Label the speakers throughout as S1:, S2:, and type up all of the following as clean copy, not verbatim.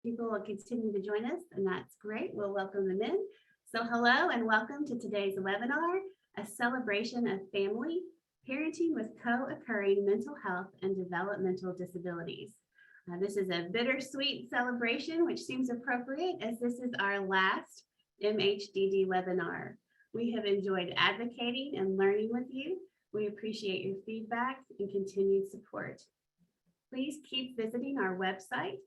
S1: People will continue to join us, and that's great. We'll welcome them in. So hello and welcome to today's webinar, a celebration of family, parenting with co-occurring mental health and developmental disabilities. This is a bittersweet celebration, which seems appropriate as this is our last MHDD webinar. We have enjoyed advocating and learning with you. We appreciate your feedback and continued support. Please keep visiting our website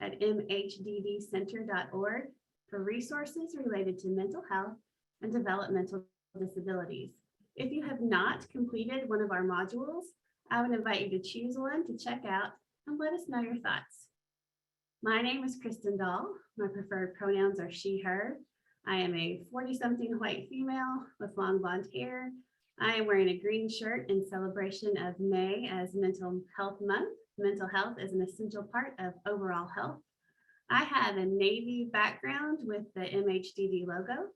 S1: at mhddcenter.org for resources related to mental health and developmental disabilities. If you have not completed one of our modules, I would invite you to choose one to check out and let us know your thoughts. My name is Kristen Dahl. My preferred pronouns are she, her. I am a 40-something white female with long blonde hair. I am wearing a green shirt in celebration of May as Mental Health Month. Mental health is an essential part of overall health. I have a Navy background with the MHDD logo.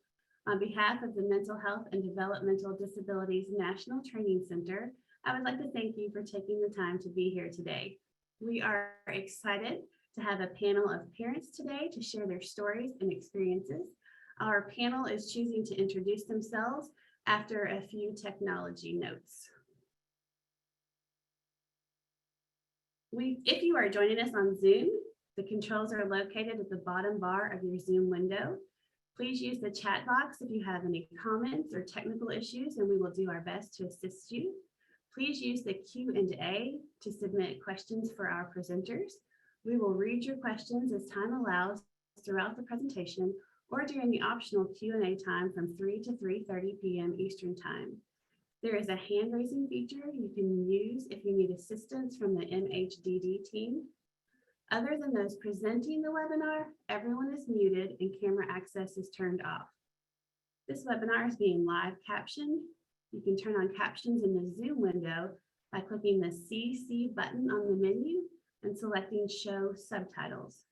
S1: On behalf of the Mental Health and Developmental Disabilities National Training Center, I would like to thank you for taking the time to be here today. We are excited to have a panel of parents today to share their stories and experiences. Our panel is choosing to introduce themselves after a few technology notes. If you are joining us on Zoom, the controls are located at the bottom bar of your Zoom window. Please use the chat box if you have any comments or technical issues, and we will do our best to assist you. Please use the Q&A to submit questions for our presenters. We will read your questions as time allows throughout the presentation or during the optional Q&A time from 3 to 3:30 p.m. Eastern Time. There is a hand raising feature you can use if you need assistance from the MHDD team. Other than those presenting the webinar, everyone is muted and camera access is turned off. This webinar is being live captioned. You can turn on captions in the Zoom window by clicking the CC button on the menu and selecting Show Subtitles.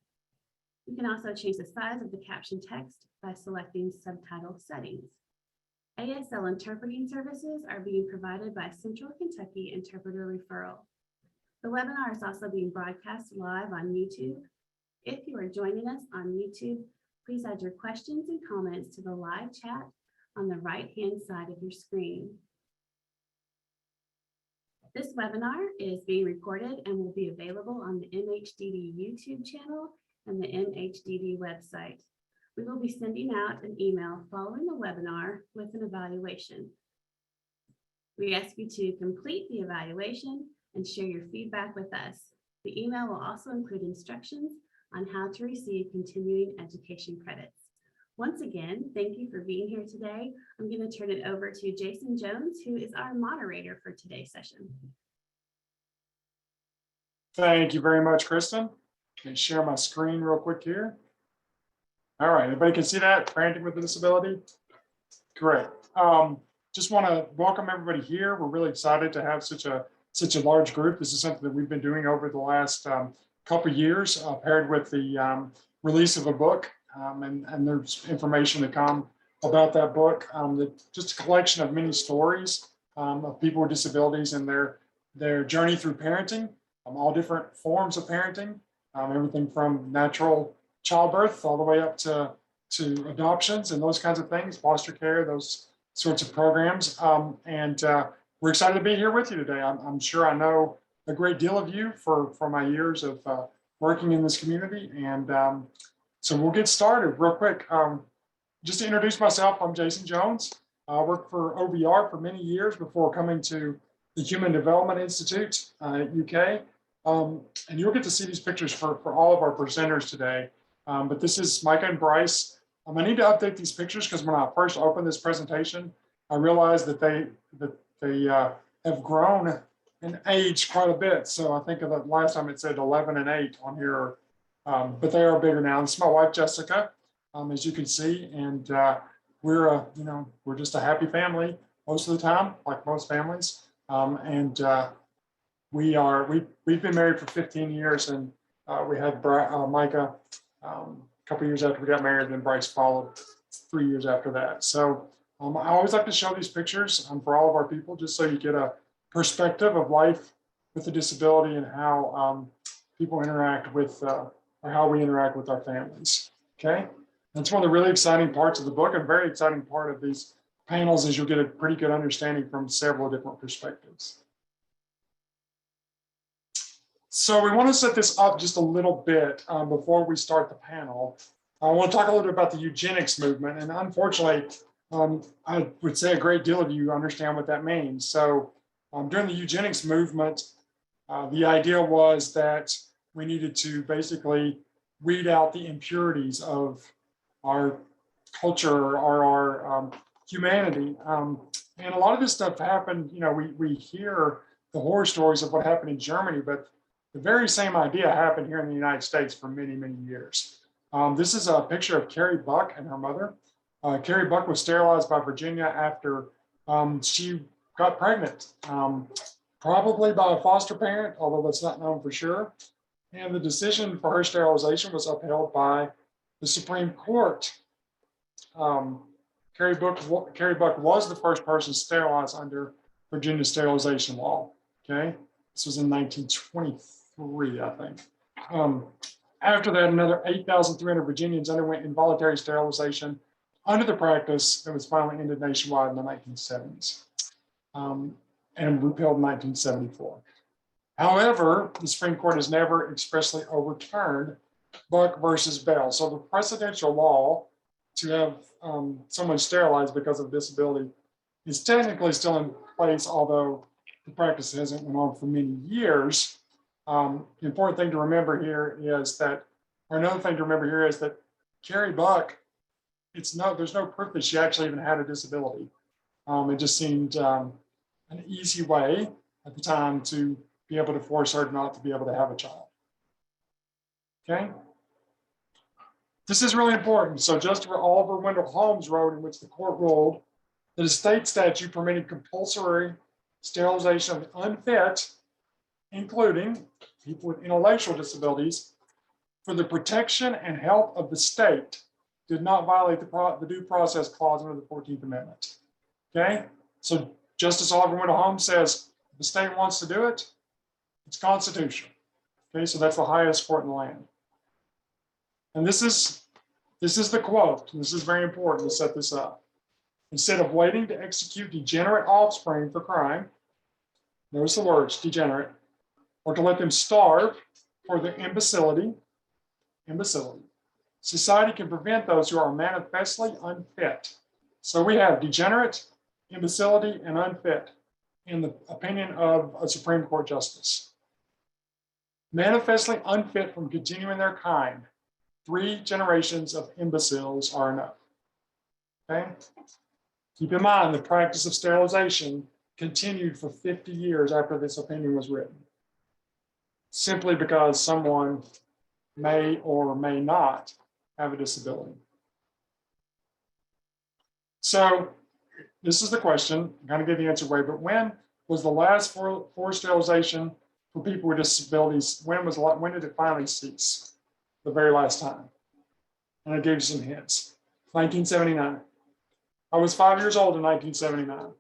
S1: You can also change the size of the caption text by selecting Subtitle Settings. ASL interpreting services are being provided by Central Kentucky Interpreter Referral. The webinar is also being broadcast live on YouTube. If you are joining us on YouTube, please add your questions and comments to the live chat on the right-hand side of your screen. This webinar is being recorded and will be available on the MHDD YouTube channel and the MHDD website. We will be sending out an email following the webinar with an evaluation. We ask you to complete the evaluation and share your feedback with us. The email will also include instructions on how to receive continuing education credits. Once again, thank you for being here today. I'm going to turn it over to Jason Jones, who is our moderator for today's session.
S2: Thank you very much, Kristen. Let me share my screen real quick here. All right, everybody can see that? Parenting with a Disability? Great. Just want to welcome everybody here. We're really excited to have such a large group. This is something that we've been doing over the last couple of years, paired with the release of a book. And there's information to come about that book. Just a collection of many stories of people with disabilities and their journey through parenting, all different forms of parenting, everything from natural childbirth all the way up to adoptions and those kinds of things, foster care, those sorts of programs. We're excited to be here with you today. I'm sure I know a great deal of you for my years of working in this community. And so we'll get started real quick. Just to introduce myself, I'm Jason Jones. I worked for OBR for many years before coming to the Human Development Institute at UK. And you'll get to see these pictures for all of our presenters today. But this is Micah and Bryce. I need to update these pictures because when I first opened this presentation, I realized that they have grown in age quite a bit. So I think of the last time it said 11 and 8 on here, but they are bigger now. This is my wife, Jessica, as you can see, and we're just a happy family most of the time, like most families. We've been married for 15 years, and we had Micah a couple years after we got married, and then Bryce followed 3 years after that. So I always like to show these pictures for all of our people, just so you get a perspective of life with a disability and how people interact with or how we interact with our families. Okay, that's one of the really exciting parts of the book, and very exciting part of these panels is you'll get a pretty good understanding from several different perspectives. So we want to set this up just a little bit before we start the panel. I want to talk a little bit about the eugenics movement, and unfortunately, I would say a great deal of you understand what that means. So during the eugenics movement, the idea was that we needed to basically weed out the impurities of our culture or our humanity. And a lot of this stuff happened, you know, we hear the horror stories of what happened in Germany, but the very same idea happened here in the United States for many, many years. This is a picture of Carrie Buck and her mother. Carrie Buck was sterilized by Virginia after she got pregnant, probably by a foster parent, although that's not known for sure. And the decision for her sterilization was upheld by the Supreme Court. Carrie Buck was the first person sterilized under Virginia's sterilization law. Okay, this was in 1923, I think. After that, another 8,300 Virginians underwent involuntary sterilization under the practice that was finally ended nationwide in the 1970s and repealed in 1974. However, the Supreme Court has never expressly overturned Buck versus Bell. So the precedential law to have someone sterilized because of disability is technically still in place, although the practice hasn't went on for many years. The important thing to remember here is that, or another thing to remember here is that Carrie Buck, there's no proof that she actually even had a disability. It just seemed an easy way at the time to be able to force her not to be able to have a child. Okay. This is really important. So Justice Oliver Wendell Holmes wrote, in which the court ruled that a state statute permitting compulsory sterilization of the unfit, including people with intellectual disabilities, for the protection and health of the state, did not violate the due process clause under the 14th Amendment. Okay, so Justice Oliver Wendell Holmes says if the state wants to do it, it's constitutional. Okay, so that's the highest court in the land. And this is the quote. This is very important to set this up. Instead of waiting to execute degenerate offspring for crime, notice the words, degenerate, or to let them starve for their imbecility, society can prevent those who are manifestly unfit. So we have degenerate, imbecility, and unfit in the opinion of a Supreme Court justice. Manifestly unfit from continuing their kind. 3 generations of imbeciles are enough. Okay? Keep in mind, the practice of sterilization continued for 50 years after this opinion was written, simply because someone may or may not have a disability. So this is the question. I'm going to give the answer away, but when was the last forced sterilization for people with disabilities? When did it finally cease? The very last time. And I gave you some hints. 1979. I was 5 years old in 1979.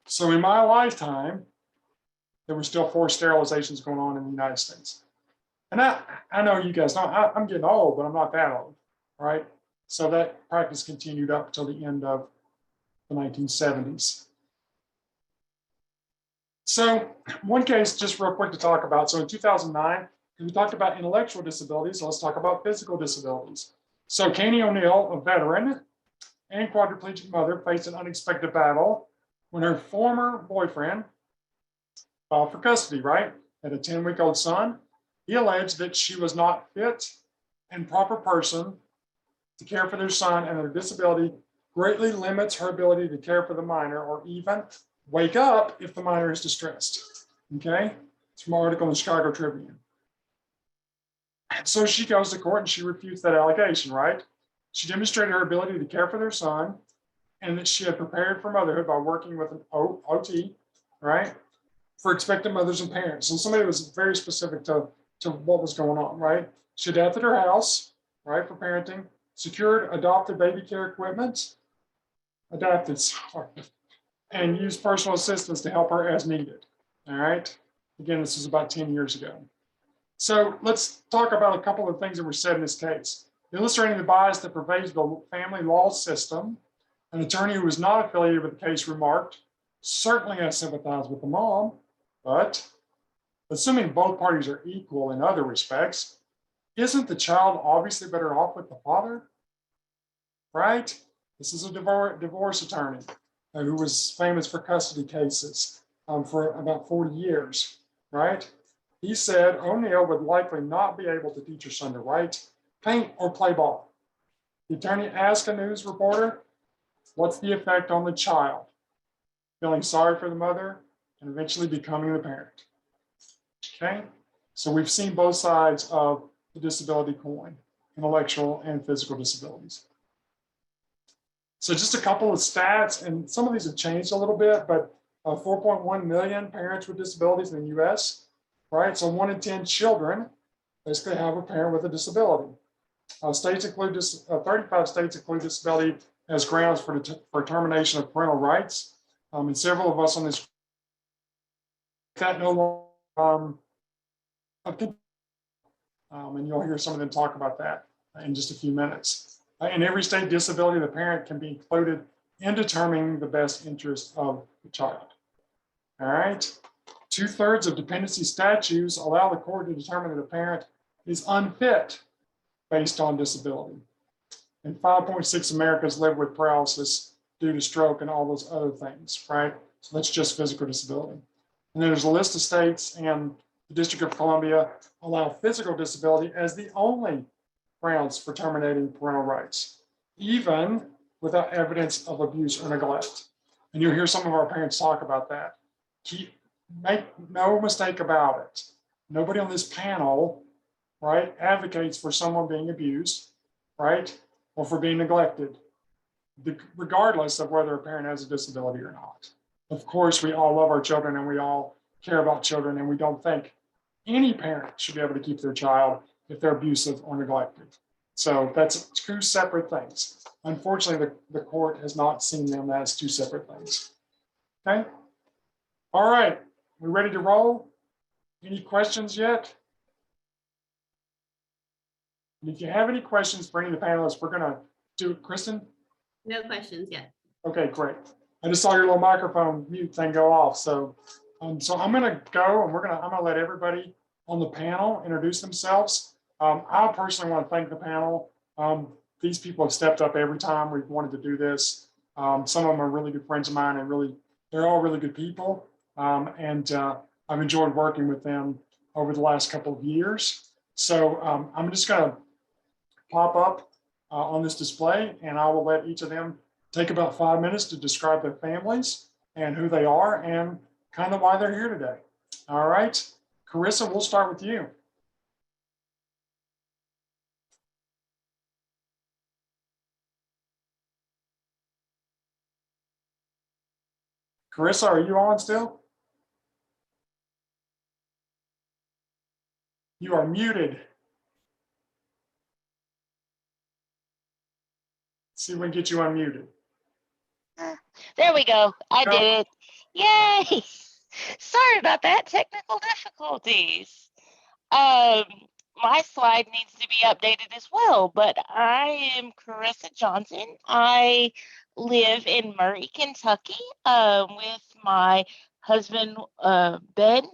S2: So in my lifetime, there were still forced sterilizations going on in the United States. And I know you guys know, I'm getting old, but I'm not that old, right? So that practice continued up until the end of the 1970s. So one case, just real quick to talk about. So in 2009, we talked about intellectual disabilities. So let's talk about physical disabilities. So Kanie O'Neill, a veteran and quadriplegic mother, faced an unexpected battle when her former boyfriend filed for custody, right? Had a 10-week-old son. He alleged that she was not fit and proper person to care for their son, and their disability greatly limits her ability to care for the minor or even wake up if the minor is distressed. Okay? It's from an article in the Chicago Tribune. So she goes to court and she refutes that allegation, right? She demonstrated her ability to care for their son and that she had prepared for motherhood by working with an OT, right? For expectant mothers and parents. So somebody was very specific to what was going on, right? She adapted her house, right, for parenting, secured adopted baby care equipment, and used personal assistants to help her as needed, all right? Again, this is about 10 years ago. So let's talk about a couple of things that were said in this case. Illustrating the bias that pervades the family law system, an attorney who was not affiliated with the case remarked, certainly I sympathize with the mom, but assuming both parties are equal in other respects, isn't the child obviously better off with the father? Right? This is a divorce attorney who was famous for custody cases for about 40 years, right? He said O'Neill would likely not be able to teach her son to write, paint, or play ball. The attorney asked a news reporter, what's the effect on the child? Feeling sorry for the mother and eventually becoming the parent. Okay, so we've seen both sides of the disability coin, intellectual and physical disabilities. So just a couple of stats, and some of these have changed a little bit, but 4.1 million parents with disabilities in the US, right? So 1 in 10 children basically have a parent with a disability. States include 35 states include disability as grounds for termination of parental rights. And several of us on this that no longer, and you'll hear some of them talk about that in just a few minutes. In every state, disability of the parent can be included in determining the best interest of the child. All right. 2/3 of dependency statutes allow the court to determine that a parent is unfit based on disability. And 5.6 Americans live with paralysis due to stroke and all those other things, right? So that's just physical disability. And then there's a list of states, and the District of Columbia allow physical disability as the only grounds for terminating parental rights, even without evidence of abuse or neglect. And you'll hear some of our parents talk about that. Make no mistake about it. Nobody on this panel, right, advocates for someone being abused, right, or for being neglected, regardless of whether a parent has a disability or not. Of course, we all love our children and we all care about children, and we don't think any parent should be able to keep their child if they're abusive or neglected. So that's two separate things. Unfortunately, the court has not seen them as two separate things. Okay. All right. We ready to roll? Any questions yet? And if you have any questions for any of the panelists, we're going to do it. Kristen?
S1: No questions yet.
S2: Okay, great. I just saw your little microphone mute thing go off. So I'm going to go, and I'm going to let everybody on the panel introduce themselves. I personally want to thank the panel. These people have stepped up every time we've wanted to do this. Some of them are really good friends of mine, and they're all really good people. I've enjoyed working with them over the last couple of years. So I'm just going to pop up on this display, and I will let each of them take about 5 minutes to describe their families and who they are and kind of why they're here today. All right, Carrissa, we'll start with you. Carrissa, are you on still? You are muted. Let's see if we can get you unmuted.
S3: There we go. I did it. Yay! Sorry about that. Technical difficulties. My slide needs to be updated as well, but I am Carrissa Johnson. I live in Murray, Kentucky, with my husband, Ben,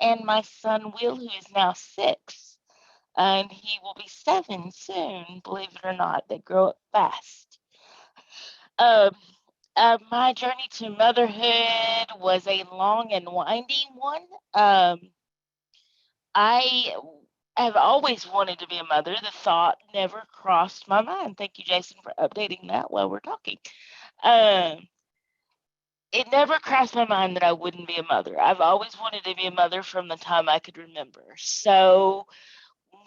S3: and my son, Will, who is now 6. And he will be 7 soon, believe it or not. They grow up fast. My journey to motherhood was a long and winding one. I have always wanted to be a mother. The thought never crossed my mind. Thank you, Jason, for updating that while we're talking. It never crossed my mind that I wouldn't be a mother. I've always wanted to be a mother from the time I could remember. So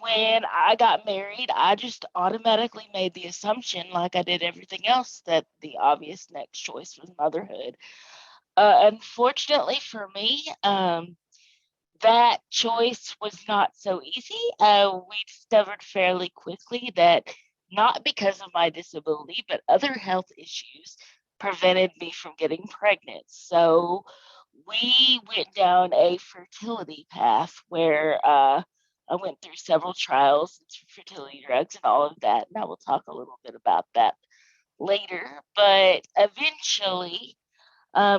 S3: when I got married, I just automatically made the assumption, like I did everything else, that the obvious next choice was motherhood. Unfortunately for me, that choice was not so easy. We discovered fairly quickly that not because of my disability, but other health issues prevented me from getting pregnant. So we went down a fertility path where I went through several trials, fertility drugs, and all of that. And I will talk a little bit about that later. But eventually,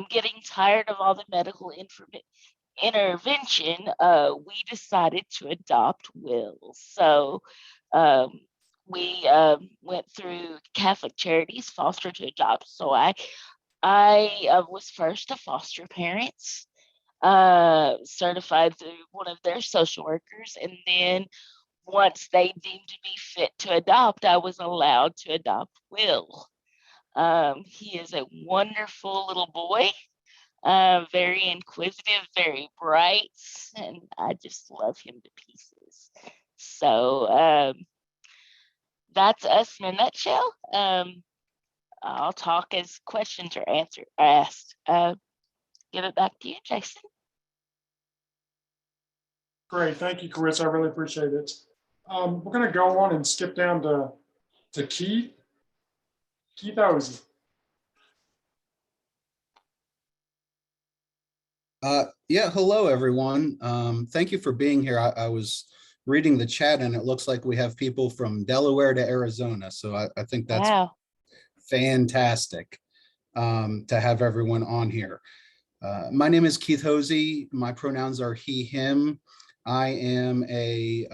S3: getting tired of all the medical intervention, we decided to adopt Will. So we went through Catholic Charities, foster to adopt. So I was first a foster parent, certified through one of their social workers. And then once they deemed me fit to adopt, I was allowed to adopt Will. He is a wonderful little boy, very inquisitive, very bright, and I just love him to pieces. So that's us in a nutshell. I'll talk as questions are asked. Give it back to you, Jason.
S2: Great, thank you, Carrissa. I really appreciate it. We're going to go on and skip down to Keith. Keith Hosey.
S4: Yeah, hello, everyone. Thank you for being here. I was reading the chat and it looks like we have people from Delaware to Arizona. So I think that's
S3: Wow.
S4: fantastic to have everyone on here. My name is Keith Hosey. My pronouns are he, him. I am a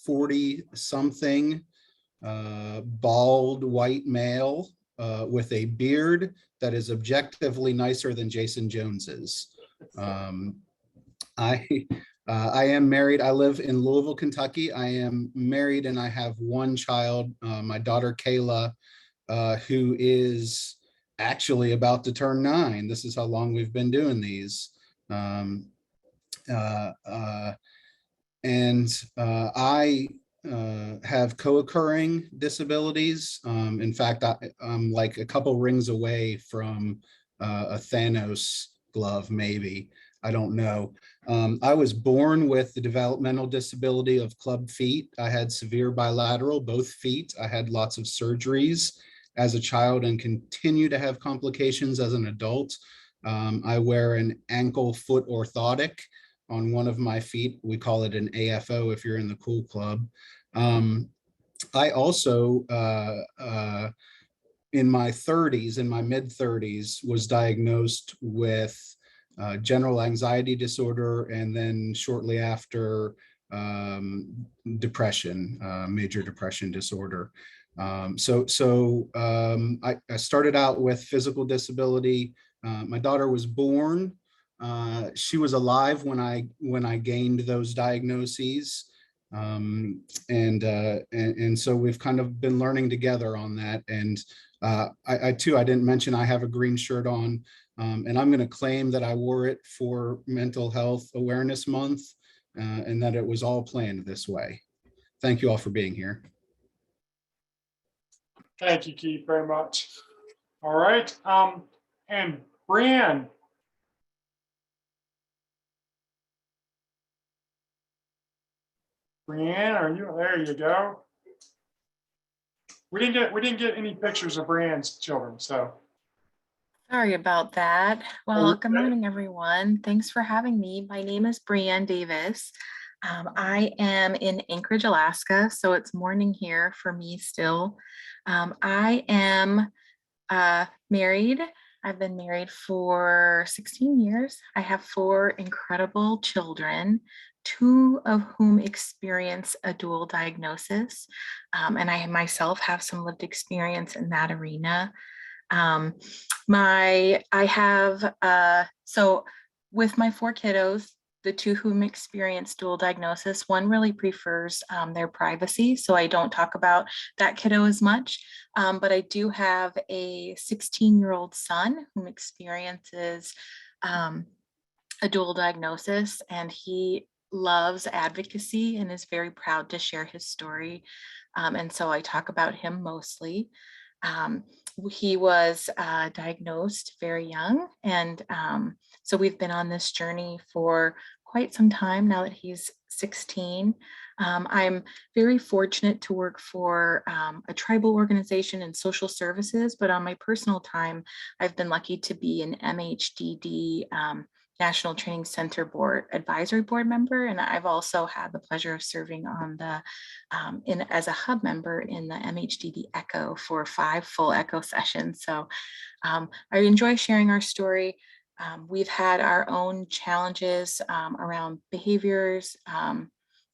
S4: 40-something bald white male with a beard that is objectively nicer than Jason Jones's. I am married. I live in Louisville, Kentucky. I am married and I have one child, my daughter Kayla, who is actually about to turn 9. This is how long we've been doing these. I have co-occurring disabilities. In fact, I'm like a couple rings away from a Thanos glove, maybe. I don't know. I was born with the developmental disability of club feet. I had severe bilateral, both feet. I had lots of surgeries as a child and continue to have complications as an adult. I wear an ankle foot orthotic on one of my feet. We call it an AFO if you're in the cool club. I also, in my 30s, in my mid 30s, was diagnosed with general anxiety disorder, and then shortly after, depression, major depression disorder. I started out with physical disability. My daughter was born. She was alive when I gained those diagnoses. And so we've kind of been learning together on that. And I didn't mention I have a green shirt on, and I'm going to claim that I wore it for Mental Health Awareness Month, and that it was all planned this way. Thank you all for being here.
S2: Thank you, Keith, very much. All right. And BreeAnn. BreeAnn, are you there? You go. We didn't get any pictures of BreeAnn's children, so.
S5: Sorry about that. Well,
S2: Okay.
S5: good morning, everyone. Thanks for having me. My name is BreeAnn Davis. I am in Anchorage, Alaska, so it's morning here for me still. I am married. I've been married for 16 years. I have 4 incredible children, 2 of whom experience a dual diagnosis. And I myself have some lived experience in that arena. So with my 4 kiddos, the 2 whom experience dual diagnosis, one really prefers their privacy, so I don't talk about that kiddo as much. But I do have a 16-year-old son whom experiences a dual diagnosis, and he loves advocacy and is very proud to share his story. And so I talk about him mostly. He was diagnosed very young, and so we've been on this journey for quite some time now that he's 16. I'm very fortunate to work for a tribal organization in social services, but on my personal time, I've been lucky to be an MHDD National Training Center Board Advisory Board member, and I've also had the pleasure of serving on the as a hub member in the MHDD ECHO for 5 full ECHO sessions. So I enjoy sharing our story. We've had our own challenges around behaviors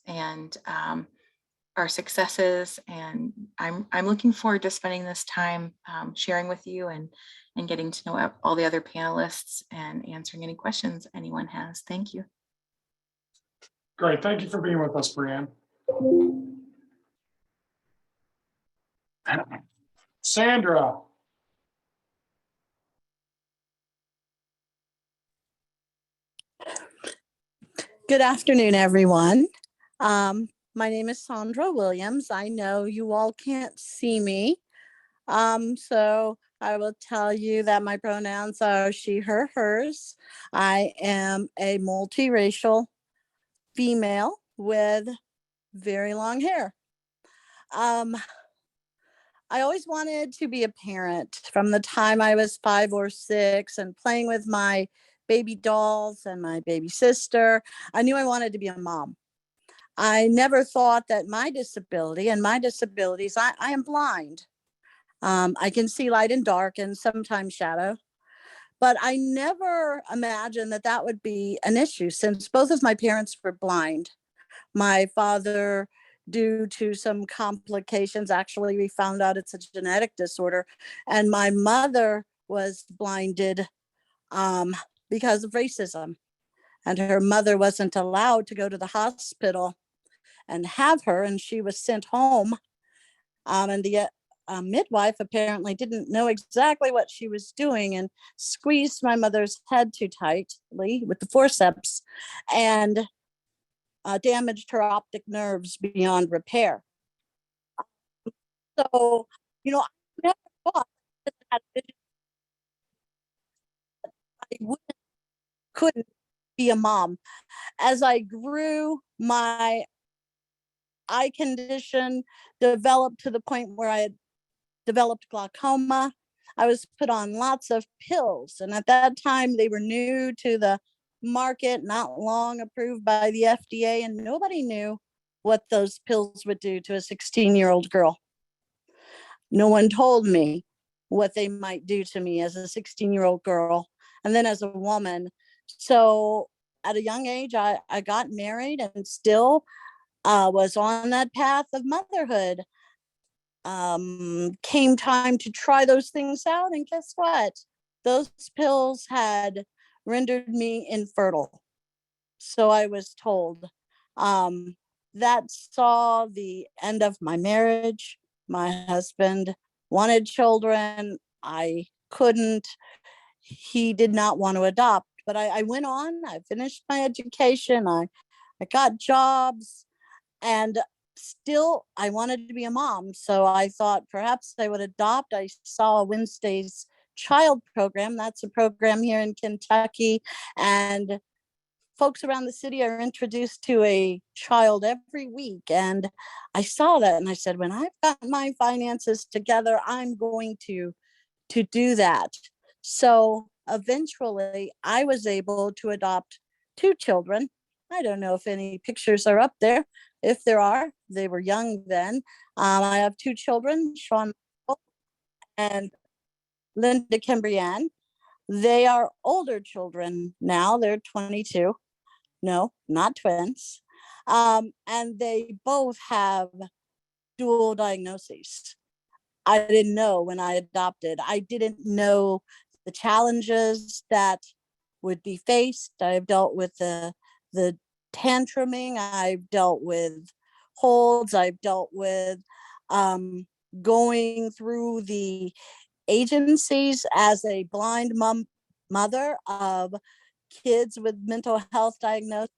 S5: and our successes, and I'm looking forward to spending this time sharing with you and getting to know all the other panelists and answering any questions anyone has. Thank you.
S2: Great. Thank you for being with us, BreeAnn. Sandra.
S6: Good afternoon, everyone. My name is Sandra Williams. I know you all can't see me. So I will tell you that my pronouns are she, her, hers. I am a multiracial female with very long hair. I always wanted to be a parent from the time I was 5 or 6 and playing with my baby dolls and my baby sister. I knew I wanted to be a mom. I never thought that my disability and my disabilities, I am blind. I can see light and dark and sometimes shadow, but I never imagined that that would be an issue since both of my parents were blind. My father, due to some complications, actually we found out it's a genetic disorder, and my mother was blinded because of racism, and her mother wasn't allowed to go to the hospital and have her, and she was sent home. And the midwife apparently didn't know exactly what she was doing and squeezed my mother's head too tightly with the forceps and damaged her optic nerves beyond repair. So, you know, I never thought that I couldn't be a mom. As I grew, my eye condition developed to the point where I had developed glaucoma. I was put on lots of pills, and at that time they were new to the market, not long approved by the FDA, and nobody knew what those pills would do to a 16-year-old girl. No one told me what they might do to me as a 16-year-old girl, and then as a woman. So at a young age, I got married and still was on that path of motherhood. Came time to try those things out, and guess what? Those pills had rendered me infertile. So I was told. That saw the end of my marriage. My husband wanted children. I couldn't. He did not want to adopt, but I went on. I finished my education. I got jobs, and still I wanted to be a mom. So I thought perhaps I would adopt. I saw Wednesday's Child program. That's a program here in Kentucky, and folks around the city are introduced to a child every week. And I saw that and I said, when I've got my finances together, I'm going to do that. So eventually I was able to adopt 2 children. I don't know if any pictures are up there. If there are, they were young then. I have 2 children, Sean and Linda BreeAnn. They are older children now. They're 22. No, not twins. And they both have dual diagnoses. I didn't know when I adopted. I didn't know the challenges that would be faced. I've dealt with the tantruming. I've dealt with holds. I've dealt with going through the agencies as a blind mother of kids with mental health diagnosis.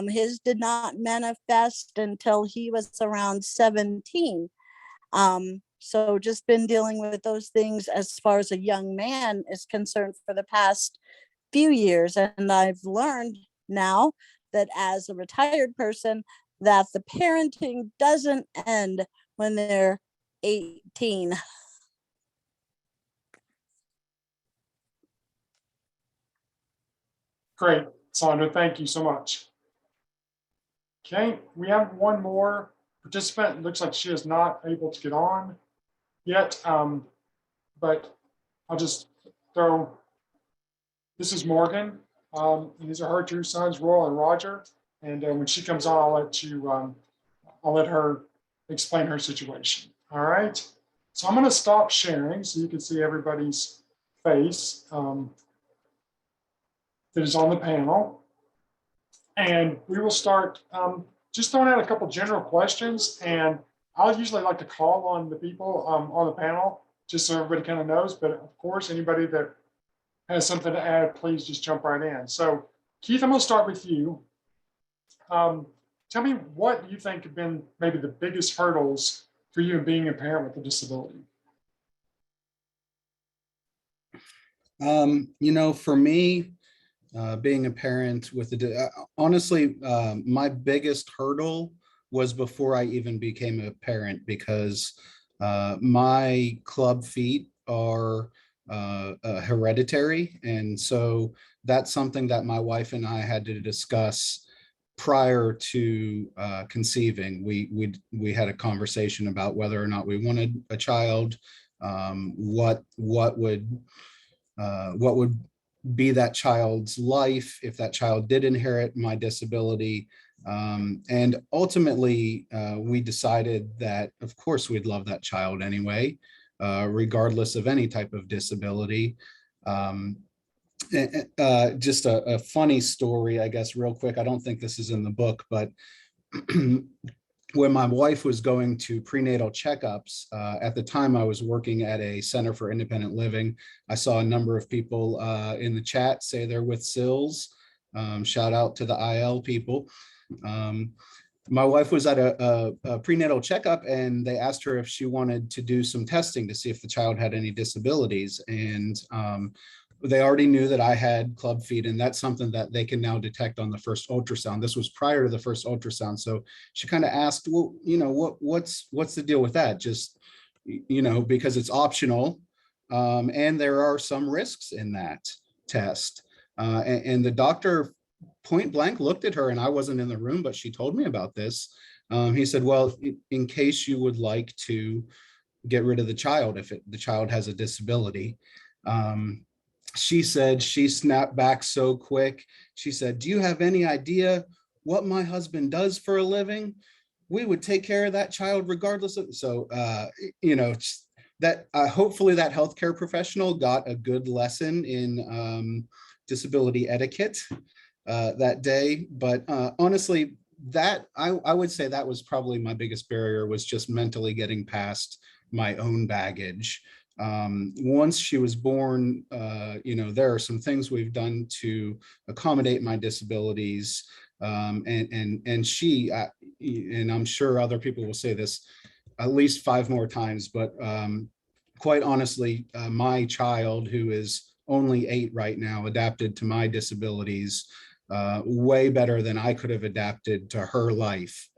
S6: His did not manifest until he was around 17. So just been dealing with those things as far as a young man is concerned for the past few years. And I've learned now that as a retired person, that the parenting doesn't end when they're 18.
S2: Great, Sandra, thank you so much. Okay, we have one more participant. It looks like she is not able to get on yet, but I'll just throw, this is Morgan, and these are her two sons, Royal and Roger. And when she comes on, I'll let her explain her situation. All right, so I'm going to stop sharing so you can see everybody's face that is on the panel. And we will start just throwing out a couple general questions. And I'll usually like to call on the people on the panel, just so everybody kind of knows. But of course, anybody that has something to add, please just jump right in. So Keith, I'm going to start with you. Tell me what you think have been maybe the biggest hurdles for you in being a parent with a disability.
S4: For me, being a parent with honestly, my biggest hurdle was before I even became a parent, because my club feet are hereditary. And so that's something that my wife and I had to discuss prior to conceiving. We had a conversation about whether or not we wanted a child, what would be that child's life if that child did inherit my disability. And ultimately, we decided that, of course, we'd love that child anyway, regardless of any type of disability. Just a funny story, I guess, real quick. I don't think this is in the book, but when my wife was going to prenatal checkups, at the time I was working at a center for independent living. I saw a number of people in the chat say they're with SILS. Shout out to the IL people. My wife was at a prenatal checkup, and they asked her if she wanted to do some testing to see if the child had any disabilities. And they already knew that I had club feet, and that's something that they can now detect on the first ultrasound. This was prior to the first ultrasound. So she kind of asked, well, what's the deal with that? Just, because it's optional. And there are some risks in that test. And the doctor point blank looked at her, and I wasn't in the room, but she told me about this. He said, well, in case you would like to get rid of the child, if the child has a disability. She said, she snapped back so quick. She said, do you have any idea what my husband does for a living? We would take care of that child regardless of, so, that hopefully that healthcare professional got a good lesson in disability etiquette that day. But honestly, that I would say that was probably my biggest barrier, was just mentally getting past my own baggage. Once she was born, there are some things we've done to accommodate my disabilities. And she, and I'm sure other people will say this at least 5 more times, but quite honestly, my child, who is only 8 right now, adapted to my disabilities way better than I could have adapted to her life,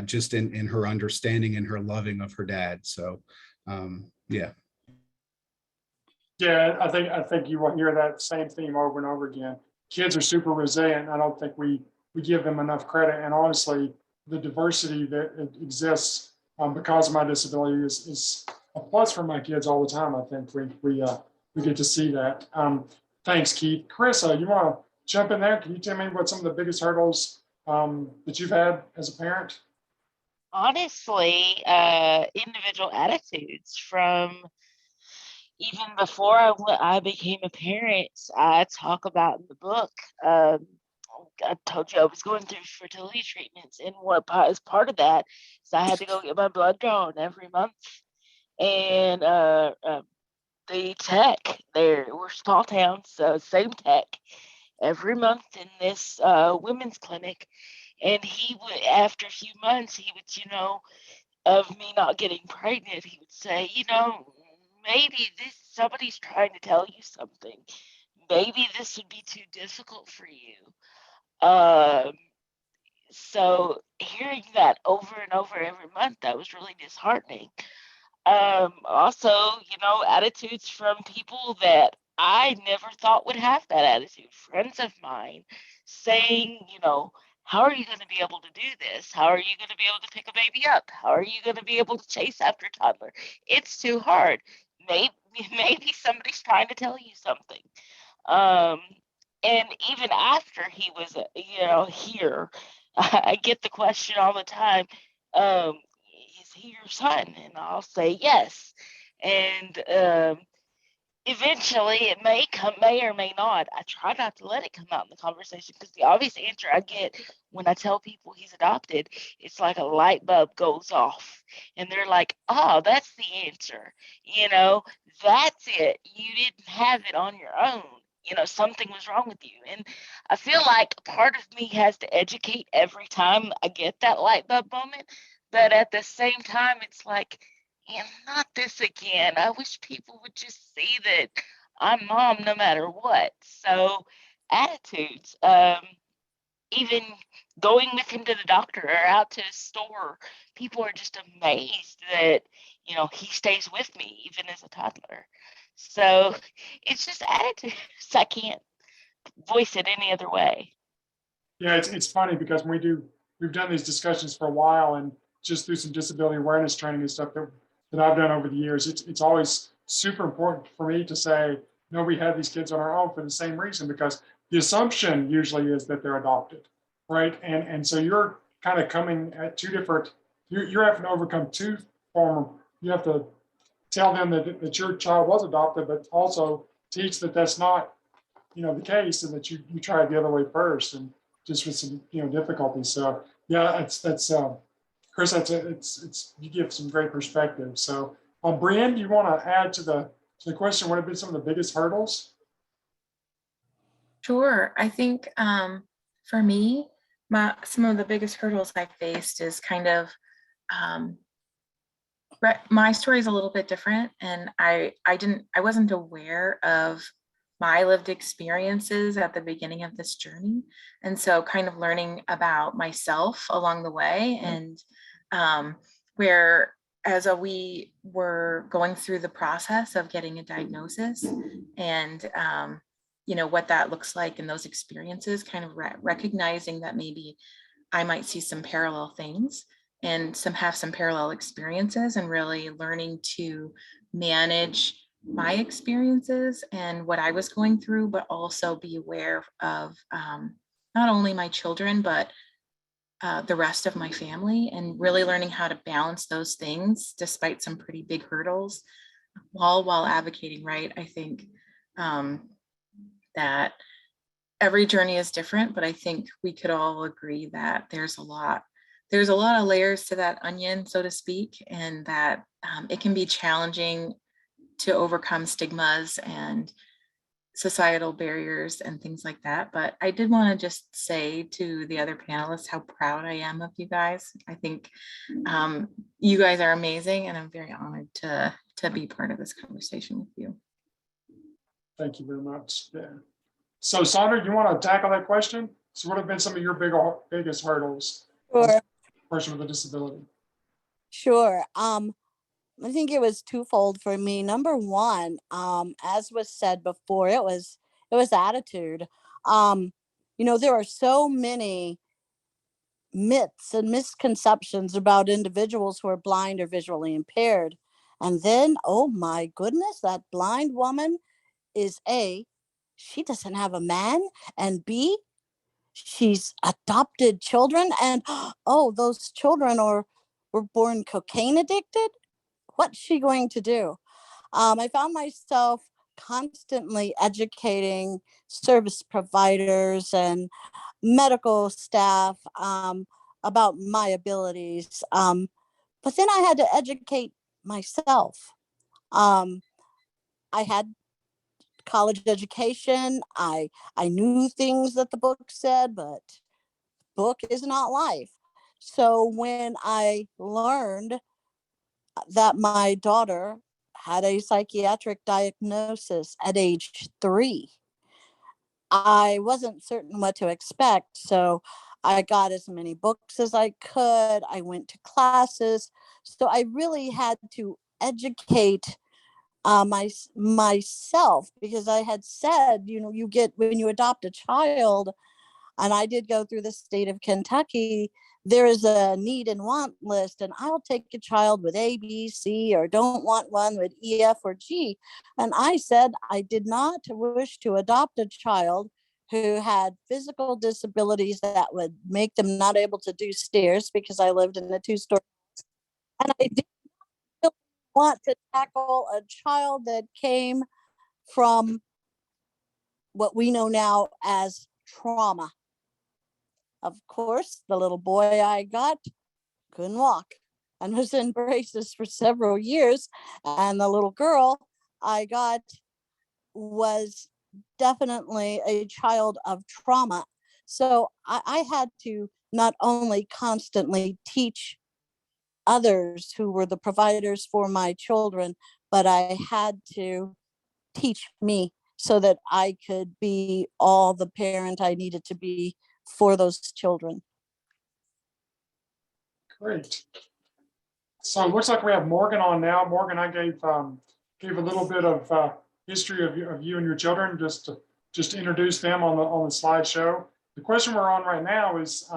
S4: just in her understanding and her loving of her dad. So yeah.
S2: Yeah, I think you will hear that same theme over and over again. Kids are super resilient. I don't think we give them enough credit. And honestly, the diversity that exists because of my disability is a plus for my kids all the time. I think we get to see that. Thanks, Keith. Carrissa, you want to jump in there? Can you tell me what some of the biggest hurdles that you've had as a parent?
S3: Honestly, individual attitudes from even before I became a parent. I talk about in the book. I told you I was going through fertility treatments, and what is part of that is I had to go get my blood drawn every month. And the tech there, we're small towns, so same tech every month in this women's clinic. And he would, after a few months, he would, of me not getting pregnant, he would say, maybe somebody's trying to tell you something. Maybe this would be too difficult for you. So hearing that over and over every month, that was really disheartening. Also, attitudes from people that I never thought would have that attitude. Friends of mine saying, how are you going to be able to do this? How are you going to be able to pick a baby up? How are you going to be able to chase after a toddler? It's too hard. Maybe somebody's trying to tell you something. And even after he was, here, I get the question all the time, is he your son? And I'll say yes. And eventually it may or may not. I try not to let it come out in the conversation, because the obvious answer I get when I tell people he's adopted, it's like a light bulb goes off and they're like, oh, that's the answer. That's it. You didn't have it on your own. Something was wrong with you. And I feel like part of me has to educate every time I get that light bulb moment. But at the same time, it's like, and not this again. I wish people would just see that I'm mom no matter what. So attitudes, even going with him to the doctor or out to the store, people are just amazed that, he stays with me even as a toddler. So it's just attitudes. I can't voice it any other way.
S2: Yeah, it's funny because we've done these discussions for a while, and just through some disability awareness training and stuff that I've done over the years, it's always super important for me to say, no, we have these kids on our own for the same reason, because the assumption usually is that they're adopted, right? And so you're kind of coming at two different, you're having to overcome two you have to tell them that your child was adopted, but also teach that that's not, the case, and that you tried the other way first, and just with some, difficulties. So yeah, that's Chris, it's you give some great perspective. So BreeAnn, do you want to add to the question, what have been some of the biggest hurdles?
S5: Sure. I think for me, some of the biggest hurdles I faced is kind of my story is a little bit different, and I wasn't aware of my lived experiences at the beginning of this journey. And so kind of learning about myself along the way, and where as we were going through the process of getting a diagnosis, and what that looks like in those experiences, kind of recognizing that maybe I might see some parallel things and have some parallel experiences, and really learning to manage my experiences and what I was going through, but also be aware of not only my children, but the rest of my family, and really learning how to balance those things despite some pretty big hurdles while advocating, right? I think that every journey is different, but I think we could all agree that there's a lot of layers to that onion, so to speak, and that it can be challenging to overcome stigmas and societal barriers and things like that. But I did want to just say to the other panelists how proud I am of you guys. I think you guys are amazing, and I'm very honored to be part of this conversation with you.
S2: Thank you very much. Yeah. So Sandra, you want to tackle that question? So what have been some of your biggest hurdles?
S6: Sure.
S2: Person with a disability.
S6: Sure. I think it was twofold for me. Number one, as was said before, it was attitude. There are so many myths and misconceptions about individuals who are blind or visually impaired. And then, oh my goodness, that blind woman is A, she doesn't have a man, and B, she's adopted children, and oh, those children were born cocaine addicted. What's she going to do? I found myself constantly educating service providers and medical staff about my abilities. But then I had to educate myself. I had college education. I knew things that the book said, but book is not life. So when I learned that my daughter had a psychiatric diagnosis at age 3, I wasn't certain what to expect. So I got as many books as I could. I went to classes. So I really had to educate myself, because I had said, you get, when you adopt a child, and I did go through the state of Kentucky, there is a need and want list, and I'll take a child with A, B, C, or don't want one with E, F, or G. And I said I did not wish to adopt a child who had physical disabilities that would make them not able to do stairs, because I lived in a 2-story. And I did not want to tackle a child that came from what we know now as trauma. Of course, the little boy I got couldn't walk and was in braces for several years. And the little girl I got was definitely a child of trauma. So I had to not only constantly teach others who were the providers for my children, but I had to teach me so that I could be all the parent I needed to be for those children.
S2: Great. So it looks like we have Morgan on now. Morgan, I gave a little bit of history of you and your children, just to introduce them on the slideshow. The question we're on right now is,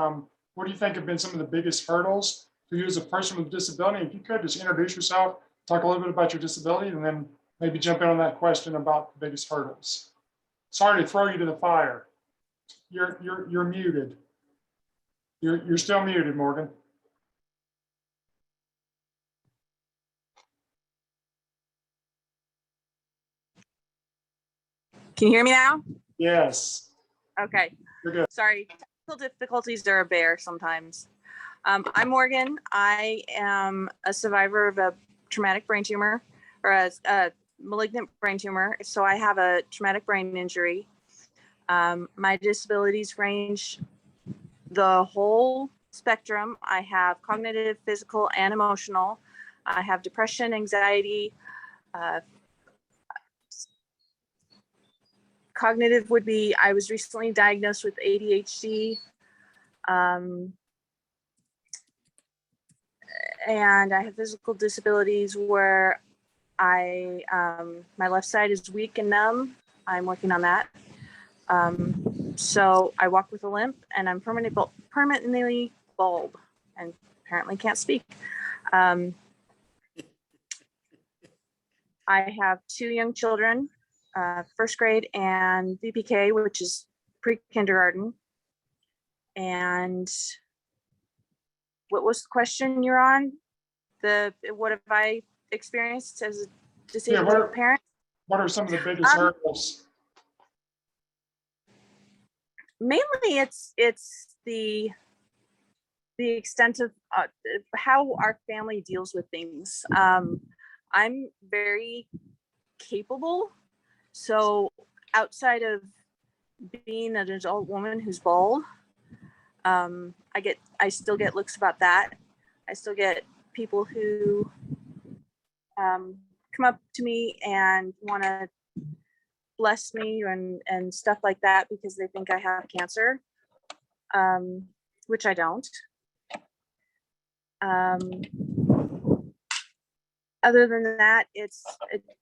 S2: what do you think have been some of the biggest hurdles for you as a person with a disability? If you could just introduce yourself, talk a little bit about your disability, and then maybe jump in on that question about the biggest hurdles. Sorry to throw you to the fire. You're muted. You're still muted, Morgan.
S7: Can you hear me now?
S2: Yes.
S7: Okay.
S2: You're good.
S7: Sorry, technical difficulties are a bear sometimes. I'm Morgan. I am a survivor of a traumatic brain tumor, or a malignant brain tumor. So I have a traumatic brain injury. My disabilities range the whole spectrum. I have cognitive, physical, and emotional. I have depression, anxiety. Cognitive would be, I was recently diagnosed with ADHD. And I have physical disabilities where my left side is weak and numb. I'm working on that. So I walk with a limp, and I'm permanently bald and apparently can't speak. I have 2 young children, first grade and VPK, which is pre-kindergarten. And what was the question you're on? What have I experienced as a disabled parent?
S2: What are some of the biggest hurdles?
S7: Mainly it's the extent of how our family deals with things. I'm very capable. So outside of being an adult woman who's bald, I still get looks about that. I still get people who come up to me and want to bless me and stuff like that because they think I have cancer, which I don't. Other than that,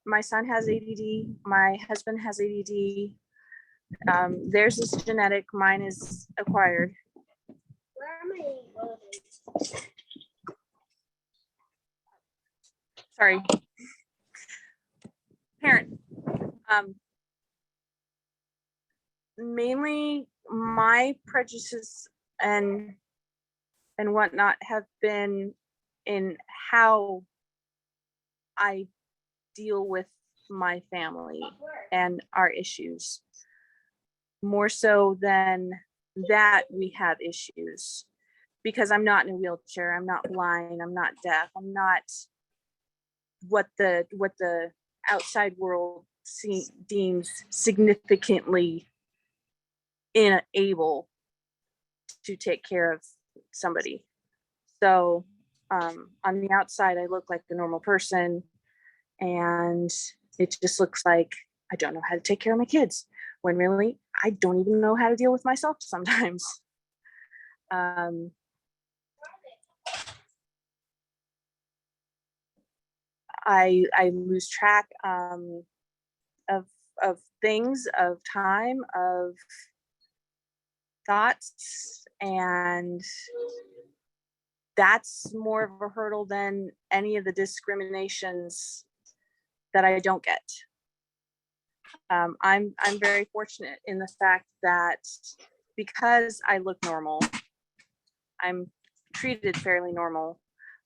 S7: my son has ADD, my husband has ADD. Theirs is genetic, mine is acquired. Sorry. Parent. Mainly my prejudices and whatnot have been in how I deal with my family and our issues. More so than that, we have issues because I'm not in a wheelchair, I'm not blind, I'm not deaf, I'm not what the outside world deems significantly unable to take care of somebody. So on the outside, I look like a normal person, and it just looks like I don't know how to take care of my kids, when really I don't even know how to deal with myself sometimes. I lose track of things, of time, of thoughts, and that's more of a hurdle than any of the discriminations that I don't get. I'm very fortunate in the fact that because I look normal, I'm treated fairly normal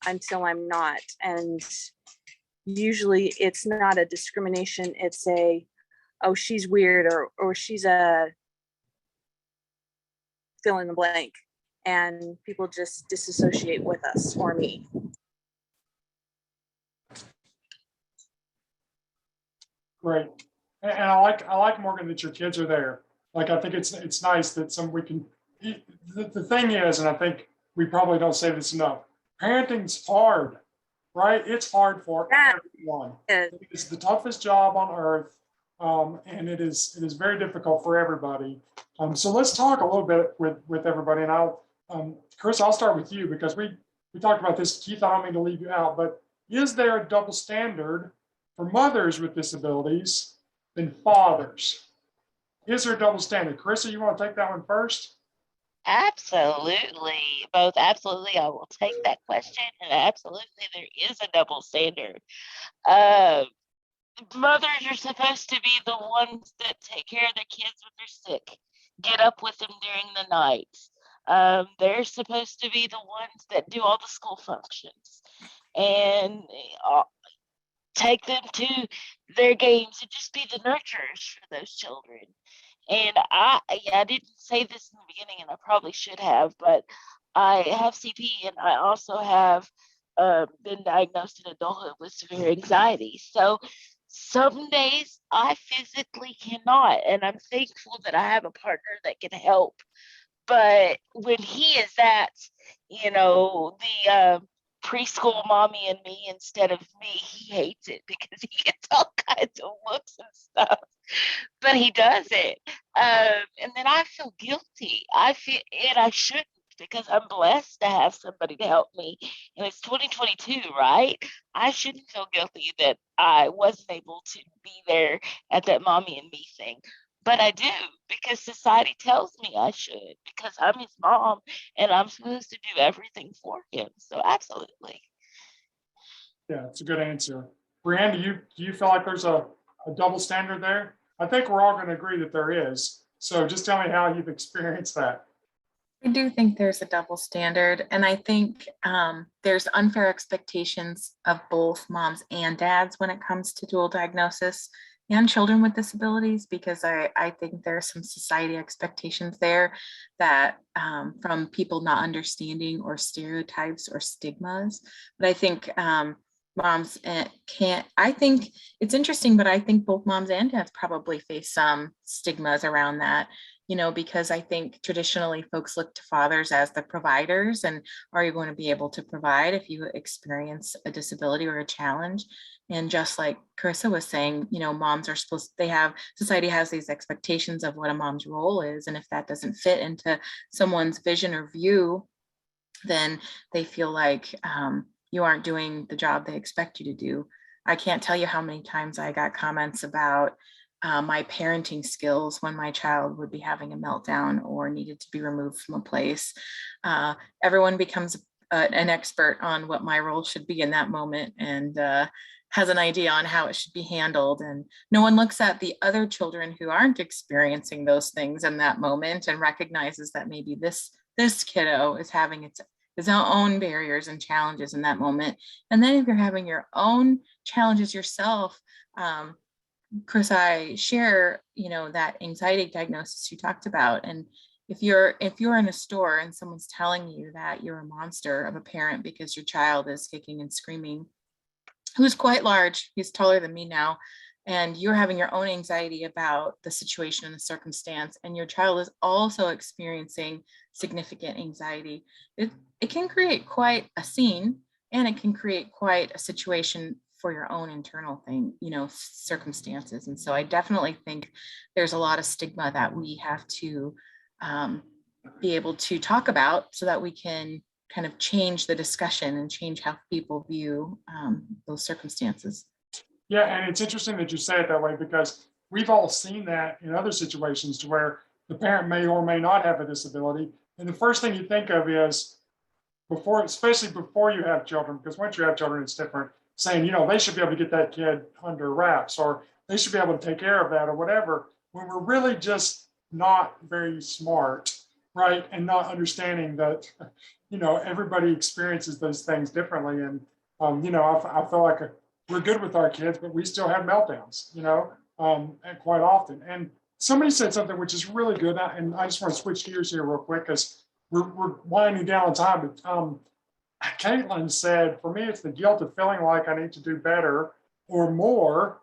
S7: until I'm not. And usually it's not a discrimination, it's a, oh, she's weird, or she's a fill in the blank. And people just disassociate with us or me.
S2: Great. And I like Morgan that your kids are there. Like, I think it's nice that we can, the thing is, and I think we probably don't say this enough, parenting's hard, right? It's hard for everyone. It's the toughest job on earth. And it is very difficult for everybody. So let's talk a little bit with everybody. And Chris, I'll start with you because we talked about this. Keith, I don't mean to leave you out, but is there a double standard for mothers with disabilities than fathers? Is there a double standard? Carrissa, you want to take that one first?
S3: Absolutely. Both absolutely. I will take that question. And absolutely, there is a double standard. Mothers are supposed to be the ones that take care of their kids when they're sick, get up with them during the night. They're supposed to be the ones that do all the school functions and take them to their games and just be the nurturers for those children. And I didn't say this in the beginning, and I probably should have, but I have CP, and I also have been diagnosed in adulthood with severe anxiety. So some days I physically cannot, and I'm thankful that I have a partner that can help. But when he is at, the preschool mommy and me instead of me, he hates it because he gets all kinds of looks and stuff. But he does it. And then I feel guilty. I shouldn't, because I'm blessed to have somebody to help me. And it's 2022, right? I shouldn't feel guilty that I wasn't able to be there at that mommy and me thing. But I do, because society tells me I should, because I'm his mom and I'm supposed to do everything for him. So absolutely.
S2: Yeah, it's a good answer. BreeAnn, do you feel like there's a double standard there? I think we're all going to agree that there is. So just tell me how you've experienced that.
S5: I do think there's a double standard, and I think there's unfair expectations of both moms and dads when it comes to dual diagnosis and children with disabilities, because I think there are some society expectations there that from people not understanding, or stereotypes or stigmas. But I think moms can't, I think it's interesting, but I think both moms and dads probably face some stigmas around that, because I think traditionally folks look to fathers as the providers, and are you going to be able to provide if you experience a disability or a challenge? And just like Carrissa was saying, moms are society has these expectations of what a mom's role is. And if that doesn't fit into someone's vision or view, then they feel like you aren't doing the job they expect you to do. I can't tell you how many times I got comments about my parenting skills when my child would be having a meltdown or needed to be removed from a place. Everyone becomes an expert on what my role should be in that moment, and has an idea on how it should be handled. And no one looks at the other children who aren't experiencing those things in that moment and recognizes that maybe this kiddo is having his own barriers and challenges in that moment. And then if you're having your own challenges yourself, Chris, I share, that anxiety diagnosis you talked about. And if you're in a store and someone's telling you that you're a monster of a parent because your child is kicking and screaming, who's quite large, he's taller than me now, and you're having your own anxiety about the situation and the circumstance, and your child is also experiencing significant anxiety, it can create quite a scene, and it can create quite a situation for your own internal circumstances. And so I definitely think there's a lot of stigma that we have to be able to talk about so that we can kind of change the discussion and change how people view those circumstances.
S2: Yeah, and it's interesting that you say it that way, because we've all seen that in other situations to where the parent may or may not have a disability. And the first thing you think of is before, especially before you have children, because once you have children, it's different, saying, they should be able to get that kid under wraps, or they should be able to take care of that, or whatever, when we're really just not very smart, right? And not understanding that, everybody experiences those things differently. And, I feel like we're good with our kids, but we still have meltdowns, and quite often. And somebody said something which is really good, and I just want to switch gears here real quick because we're winding down on time. But Caitlin said, for me, it's the guilt of feeling like I need to do better or more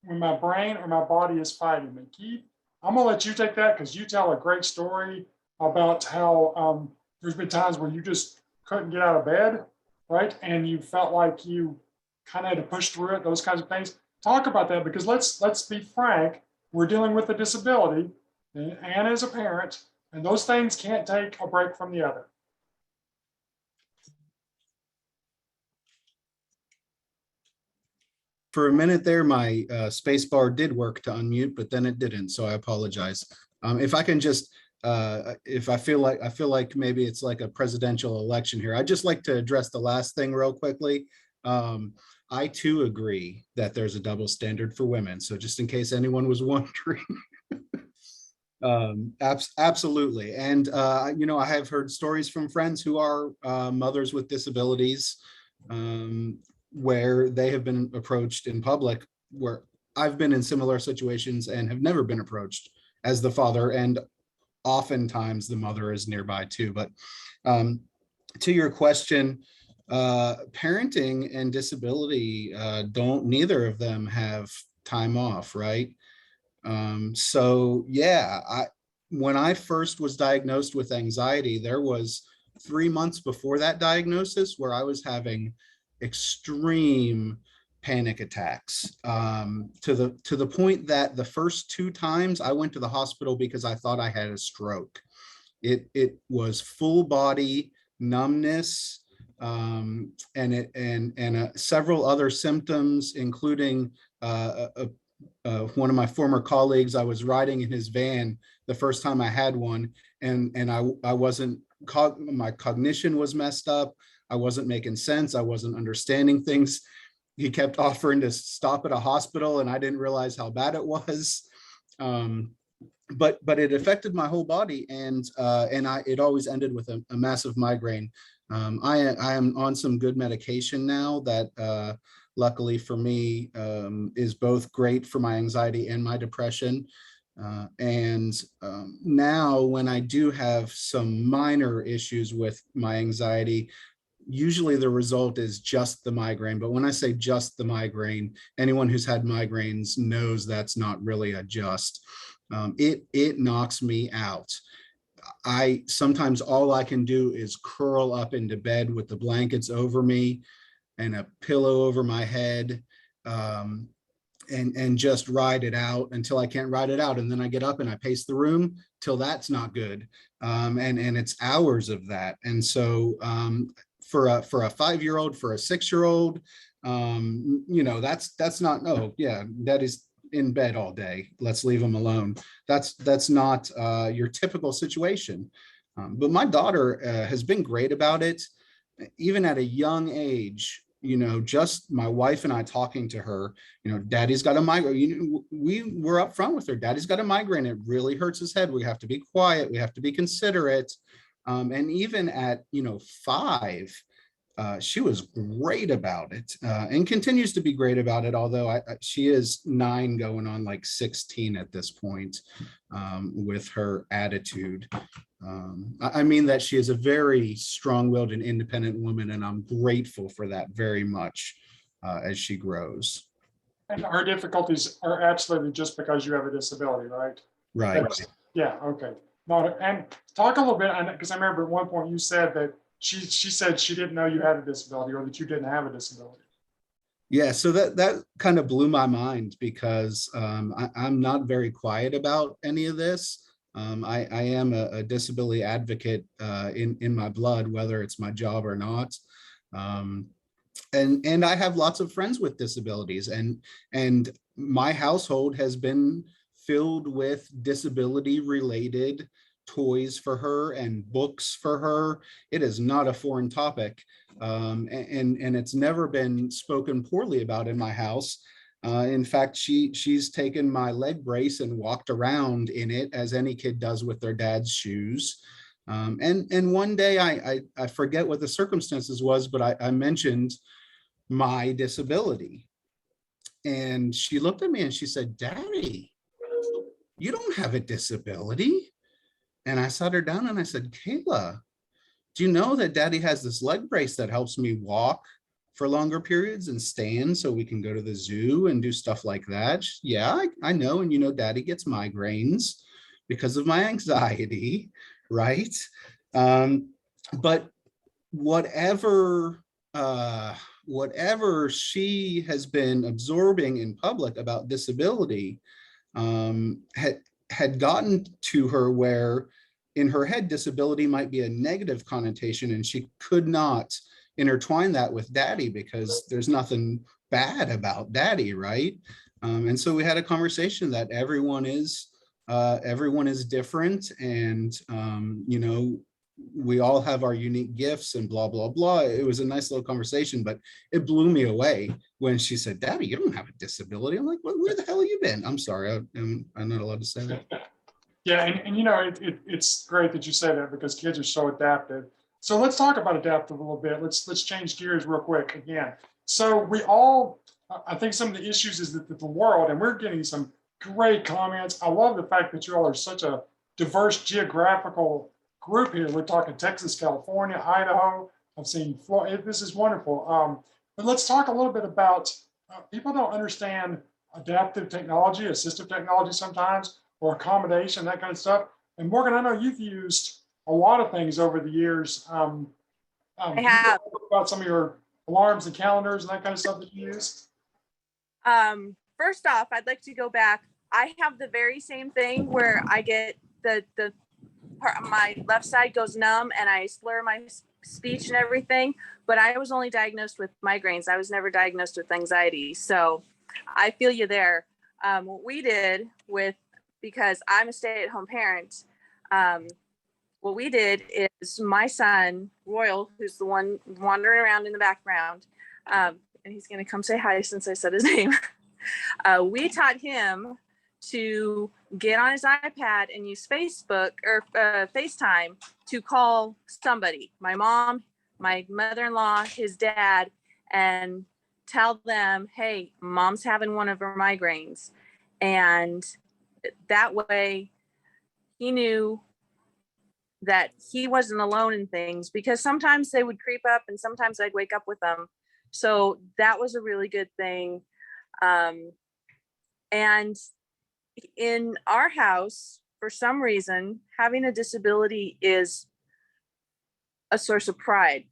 S2: when my brain or my body is fighting me. Keith, I'm gonna let you take that because you tell a great story about how there's been times where you just couldn't get out of bed, right? And you felt like you kind of had to push through it, those kinds of things. Talk about that, because let's be frank, we're dealing with a disability, and Anna is a parent, and those things can't take a break from the other.
S4: For a minute there, my space bar did work to unmute, but then it didn't, so I apologize. If I can just, if I feel like maybe it's like a presidential election here, I'd just like to address the last thing real quickly. I too agree that there's a double standard for women. So just in case anyone was wondering, absolutely. And, I have heard stories from friends who are mothers with disabilities, where they have been approached in public, where I've been in similar situations and have never been approached as the father, and oftentimes the mother is nearby too. But to your question, parenting and disability, neither of them have time off, right? So yeah, when I first was diagnosed with anxiety, there was 3 months before that diagnosis where I was having extreme panic attacks, to the point that the first 2 times I went to the hospital because I thought I had a stroke. It was full body numbness, and several other symptoms, including one of my former colleagues. I was riding in his van the first time I had one, and I wasn't, my cognition was messed up. I wasn't making sense. I wasn't understanding things. He kept offering to stop at a hospital, and I didn't realize how bad it was. But it affected my whole body, and it always ended with a massive migraine. I am on some good medication now that luckily for me is both great for my anxiety and my depression. Now when I do have some minor issues with my anxiety, usually the result is just the migraine. But when I say just the migraine, anyone who's had migraines knows that's not really a just. It knocks me out. Sometimes all I can do is curl up into bed with the blankets over me and a pillow over my head, and just ride it out until I can't ride it out. And then I get up and I pace the room till that's not good. And it's hours of that. And so for a 5-year-old, for a 6-year-old, that's not, oh yeah, that is in bed all day, let's leave them alone. That's not your typical situation. But my daughter has been great about it, even at a young age. Just my wife and I talking to her, daddy's got a migraine. We were up front with her. Daddy's got a migraine. It really hurts his head. We have to be quiet. We have to be considerate. And even at, 5, she was great about it, and continues to be great about it. Although she is 9 going on like 16 at this point, with her attitude. I mean that she is a very strong-willed and independent woman, and I'm grateful for that very much as she grows.
S2: And her difficulties are absolutely just because you have a disability, right?
S4: Right.
S2: Yeah, okay. And talk a little bit, because I remember at one point you said that she said she didn't know you had a disability, or that you didn't have a disability.
S4: Yeah, so that kind of blew my mind, because I'm not very quiet about any of this. I am a disability advocate in my blood, whether it's my job or not. And I have lots of friends with disabilities, and my household has been filled with disability related toys for her and books for her. It is not a foreign topic, and it's never been spoken poorly about in my house. In fact, she's taken my leg brace and walked around in it as any kid does with their dad's shoes. And one day I forget what the circumstances was, but I mentioned my disability. And she looked at me and she said, "Daddy, you don't have a disability." And I sat her down and I said, "Kayla, do you know that Daddy has this leg brace that helps me walk for longer periods and stand so we can go to the zoo and do stuff like that?" "Yeah, I know. And you know, Daddy gets migraines because of my anxiety," right? But whatever she has been absorbing in public about disability had gotten to her where in her head disability might be a negative connotation, and she could not intertwine that with Daddy because there's nothing bad about Daddy, right? And so we had a conversation that everyone is different, and you know, we all have our unique gifts and blah, blah, blah. It was a nice little conversation, but it blew me away when she said, "Daddy, you don't have a disability." I'm like, "Where the hell have you been?" I'm sorry, I'm not allowed to say that.
S2: Yeah, and you know, it's great that you say that because kids are so adaptive. So let's talk about adaptive a little bit. Let's change gears real quick again. So we all, I think some of the issues is that the world, and we're getting some great comments. I love the fact that you all are such a diverse geographical group here. We're talking Texas, California, Idaho. I've seen Florida. This is wonderful. But let's talk a little bit about people don't understand adaptive technology, assistive technology sometimes, or accommodation, that kind of stuff. And Morgan, I know you've used a lot of things over the years.
S7: I
S2: Can you
S7: have.
S2: talk about some of your alarms and calendars and that kind of stuff that you use?
S7: First off, I'd like to go back. I have the very same thing where I get the part, my left side goes numb and I slur my speech and everything, but I was only diagnosed with migraines. I was never diagnosed with anxiety. So I feel you there. What we did because I'm a stay-at-home parent, what we did is my son, Royal, who's the one wandering around in the background, and he's going to come say hi since I said his name. We taught him to get on his iPad and use Facebook or FaceTime to call somebody, my mom, my mother-in-law, his dad, and tell them, "Hey, Mom's having one of her migraines." And that way he knew that he wasn't alone in things, because sometimes they would creep up and sometimes I'd wake up with them. So that was a really good thing. And in our house, for some reason, having a disability is a source of pride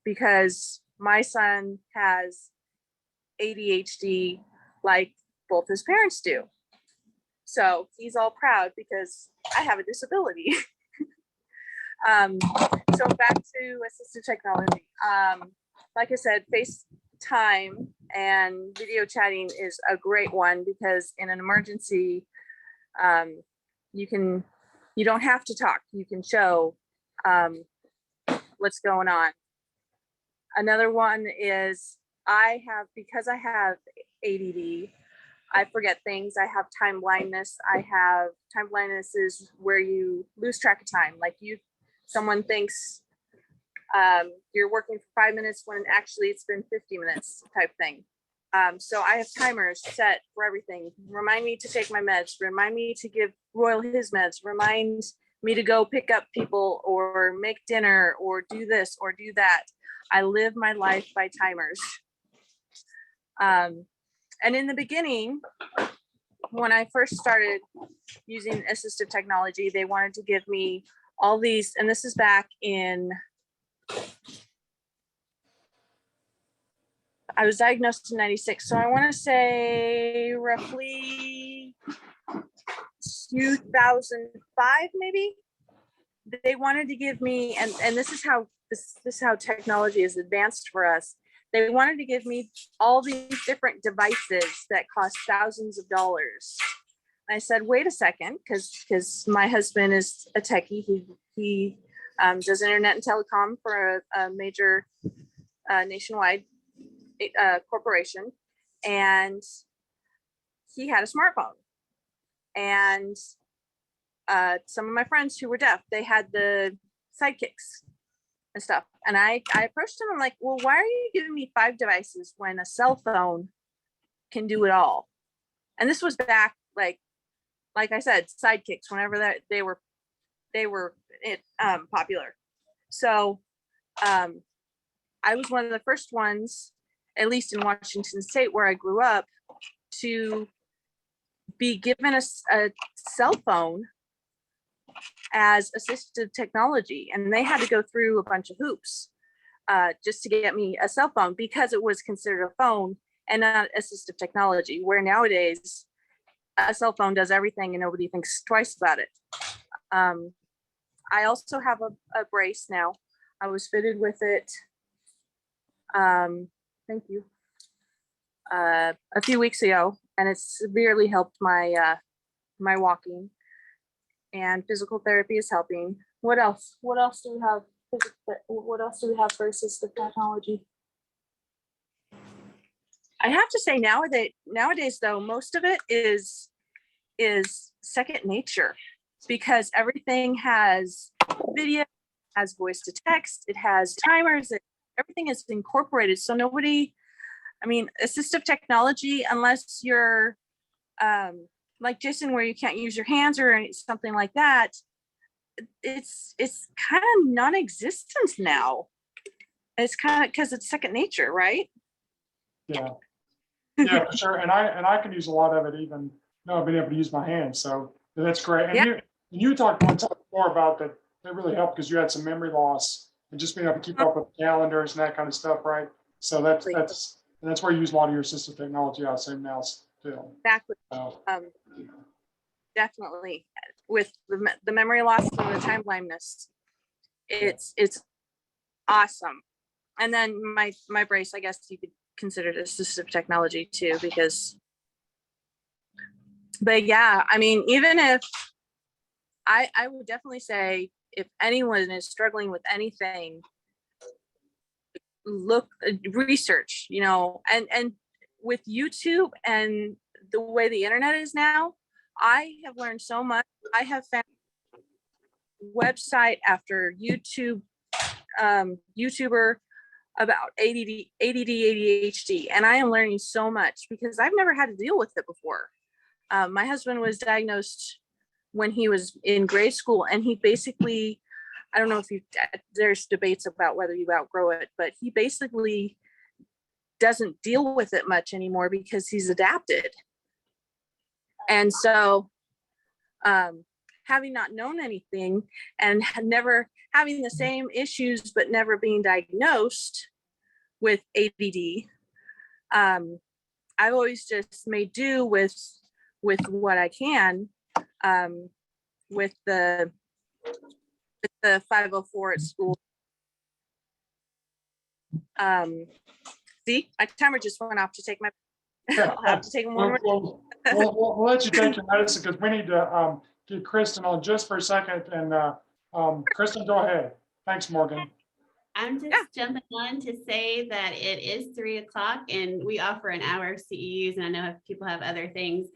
S7: because my son has ADHD like both his parents do. So he's all proud because I have a disability. So back to assistive technology. Like I said, FaceTime and video chatting is a great one because in an emergency, you don't have to talk. You can show what's going on. Another one is because I have ADD, I forget things. I have time blindness. Time blindness is where you lose track of time. Like someone thinks you're working for 5 minutes when actually it's been 50 minutes type thing. So I have timers set for everything. Remind me to take my meds, remind me to give Royal his meds, remind me to go pick up people or make dinner or do this or do that. I live my life by timers. And in the beginning, when I first started using assistive technology, they wanted to give me all these, and this is back in, I was diagnosed in 96. So I want to say roughly 2005, maybe. They wanted to give me, and this is how technology is advanced for us. They wanted to give me all these different devices that cost thousands of dollars. I said, wait a second, because my husband is a techie. He does internet and telecom for a major nationwide corporation, and he had a smartphone. And some of my friends who were deaf, they had the sidekicks and stuff. And I approached him. I'm like, well, why are you giving me 5 devices when a cell phone can do it all? And this was back, like I said, sidekicks, whenever that they were popular. So I was one of the first ones, at least in Washington State where I grew up, to be given a cell phone as assistive technology. And they had to go through a bunch of hoops just to get me a cell phone, because it was considered a phone and not assistive technology, where nowadays a cell phone does everything and nobody thinks twice about it. I also have a brace now. I was fitted with it. Thank you. A few weeks ago, and it's severely helped my my walking, and physical therapy is helping. What else? What else do we have? What else do we have for assistive technology? I have to say nowadays though, most of it is second nature, because everything has video, has voice to text, it has timers, everything is incorporated. So nobody, I mean, assistive technology, unless you're like Jason, where you can't use your hands or something like that, it's kind of non-existent now. It's kind of because it's second nature, right?
S2: Yeah, yeah, for sure. And I can use a lot of it, even though I've been able to use my hands. So that's great. And
S7: Yeah.
S2: you talked one time before about that. That really helped because you had some memory loss and just being able to keep up with calendars and that kind of stuff, right? So that's where you use a lot of your assistive technology. I assume now still.
S7: Exactly. Definitely, with the memory loss and the time blindness, it's awesome. And then my brace, I guess you could consider it assistive technology too, because, but yeah, I mean, even if I would definitely say, if anyone is struggling with anything, research, and with YouTube and the way the internet is now, I have learned so much. I have found website after YouTuber about ADD, ADHD, and I am learning so much because I've never had to deal with it before. My husband was diagnosed when he was in grade school, and he basically, I don't know if there's debates about whether you outgrow it, but he basically doesn't deal with it much anymore because he's adapted. And so having not known anything and never having the same issues, but never being diagnosed with ADD, I've always just made do with what I can, with the 504 at school. See, my timer just went off to take my, I'll have to take one more.
S2: We'll let you take your medicine because we need to get Kristen on just for a second. And Kristen, go ahead. Thanks, Morgan.
S1: I'm just jumping on to say that it is 3 o'clock and we offer an hour of CEUs. And I know if people have other things,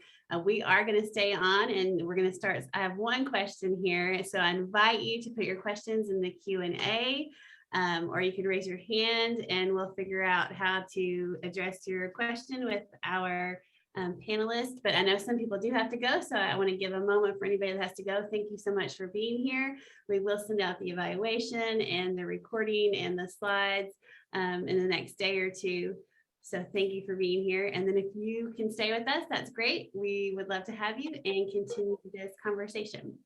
S1: we are going to stay on and we're going to start. I have one question here. So I invite you to put your questions in the Q&A, or you can raise your hand and we'll figure out how to address your question with our panelists. But I know some people do have to go, so I want to give a moment for anybody that has to go. Thank you so much for being here. We will send out the evaluation and the recording and the slides in the next day or two. So thank you for being here. And then if you can stay with us, that's great. We would love to have you and continue this conversation.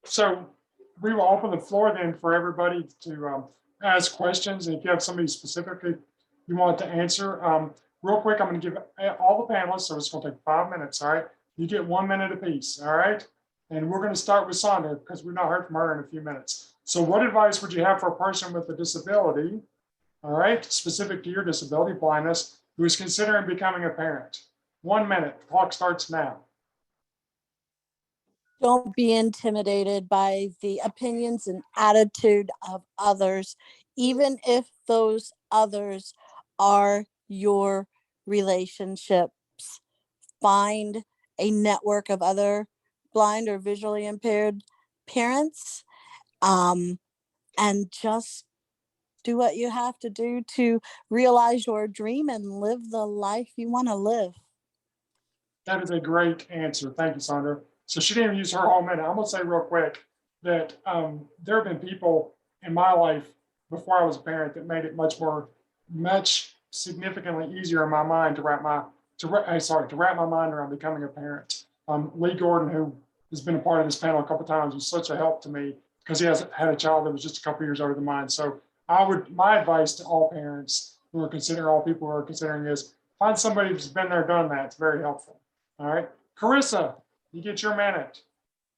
S2: So we will open the floor then for everybody to ask questions. And if you have somebody specifically you want to answer, real quick, I'm going to give all the panelists, so it's going to take 5 minutes, all right? You get 1 minute apiece, all right? And we're going to start with Sandra because we've not heard from her in a few minutes. So what advice would you have for a person with a disability, all right, specific to your disability, blindness, who is considering becoming a parent? 1 minute, the clock starts now.
S6: Don't be intimidated by the opinions and attitude of others, even if those others are your relationships. Find a network of other blind or visually impaired parents, and just do what you have to do to realize your dream and live the life you want to live.
S2: That is a great answer. Thank you, Sandra. So she didn't even use her whole minute. I'm gonna say real quick that there have been people in my life before I was a parent that made it much significantly easier in my mind to wrap my mind around becoming a parent. Lee Gordon, who has been a part of this panel a couple of times, was such a help to me because he has had a child that was just a couple years older than mine. So my advice to all parents who are considering, all people who are considering, is find somebody who's been there, done that. It's very helpful. All right, Carrissa, you get your minute.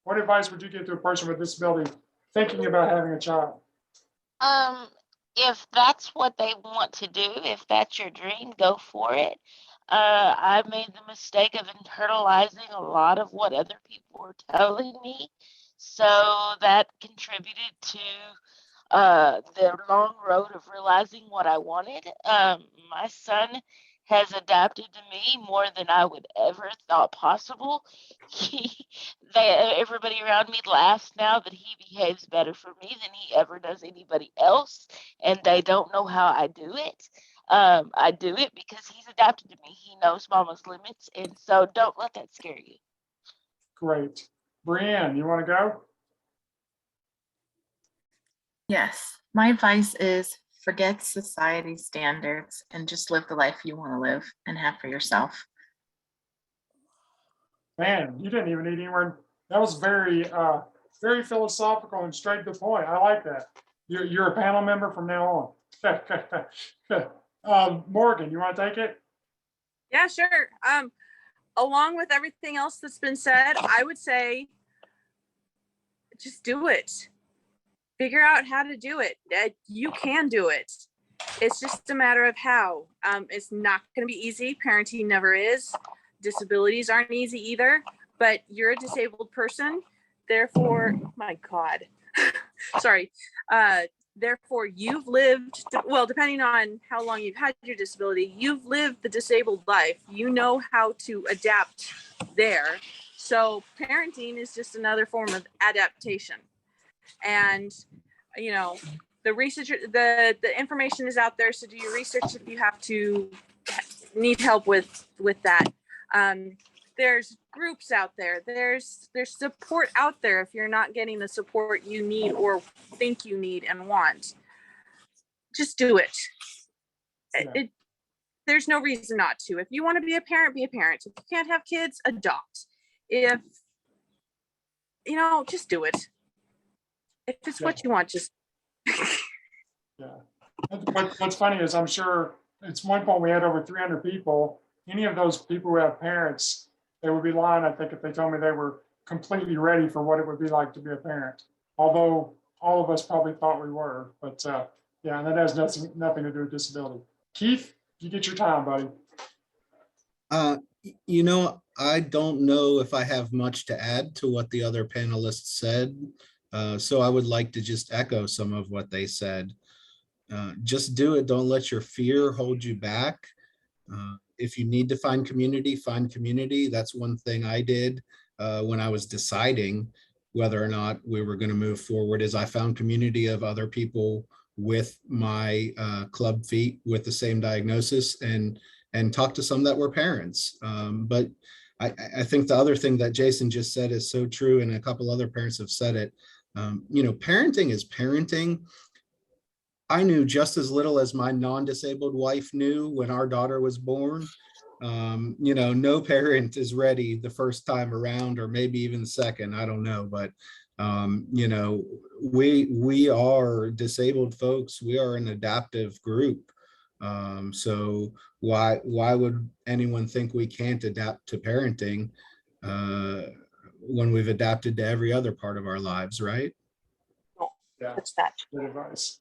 S2: What advice would you give to a person with disability thinking about having a child?
S3: If that's what they want to do, if that's your dream, go for it. I made the mistake of internalizing a lot of what other people were telling me. So that contributed to the long road of realizing what I wanted. My son has adapted to me more than I would ever thought possible. Everybody around me laughs now that he behaves better for me than he ever does anybody else, and they don't know how I do it. I do it because he's adapted to me. He knows mama's limits, and so don't let that scare you.
S2: Great. BreeAnn, you want to go?
S5: Yes, my advice is forget society standards and just live the life you want to live and have for yourself.
S2: Man, you didn't even need anywhere. That was very, very philosophical and straight to the point. I like that. You're a panel member from now on. Morgan, you want to take it?
S7: Yeah, sure. Along with everything else that's been said, I would say just do it. Figure out how to do it. You can do it. It's just a matter of how. It's not going to be easy. Parenting never is. Disabilities aren't easy either, but you're a disabled person. Therefore, my God, sorry. Therefore, you've lived, well, depending on how long you've had your disability, you've lived the disabled life. You know how to adapt there. So parenting is just another form of adaptation. And, you know, the research, the information is out there. So do your research if you have to need help with that. There's groups out there. There's support out there if you're not getting the support you need or think you need and want. Just do it.
S2: Yeah.
S7: There's no reason not to. If you want to be a parent, be a parent. If you can't have kids, adopt. If, you know, just do it. If it's what you want, just.
S2: Yeah. What's funny is I'm sure it's one point we had over 300 people. Any of those people who have parents, they would be lying, I think, if they told me they were completely ready for what it would be like to be a parent. Although all of us probably thought we were, but yeah, and that has nothing to do with disability. Keith, you get your time, buddy.
S4: You know, I don't know if I have much to add to what the other panelists said. So I would like to just echo some of what they said. Just do it. Don't let your fear hold you back. If you need to find community, find community. That's one thing I did when I was deciding whether or not we were going to move forward, is I found community of other people with my club feet with the same diagnosis and talked to some that were parents. But I think the other thing that Jason just said is so true, and a couple other parents have said it. You know, parenting is parenting. I knew just as little as my non-disabled wife knew when our daughter was born. You know, no parent is ready the first time around, or maybe even the second, I don't know. But, you know, we are disabled folks. We are an adaptive group. So why would anyone think we can't adapt to parenting? when we've adapted to every other part of our lives, right?
S2: Yeah,
S7: That's that.
S2: good advice.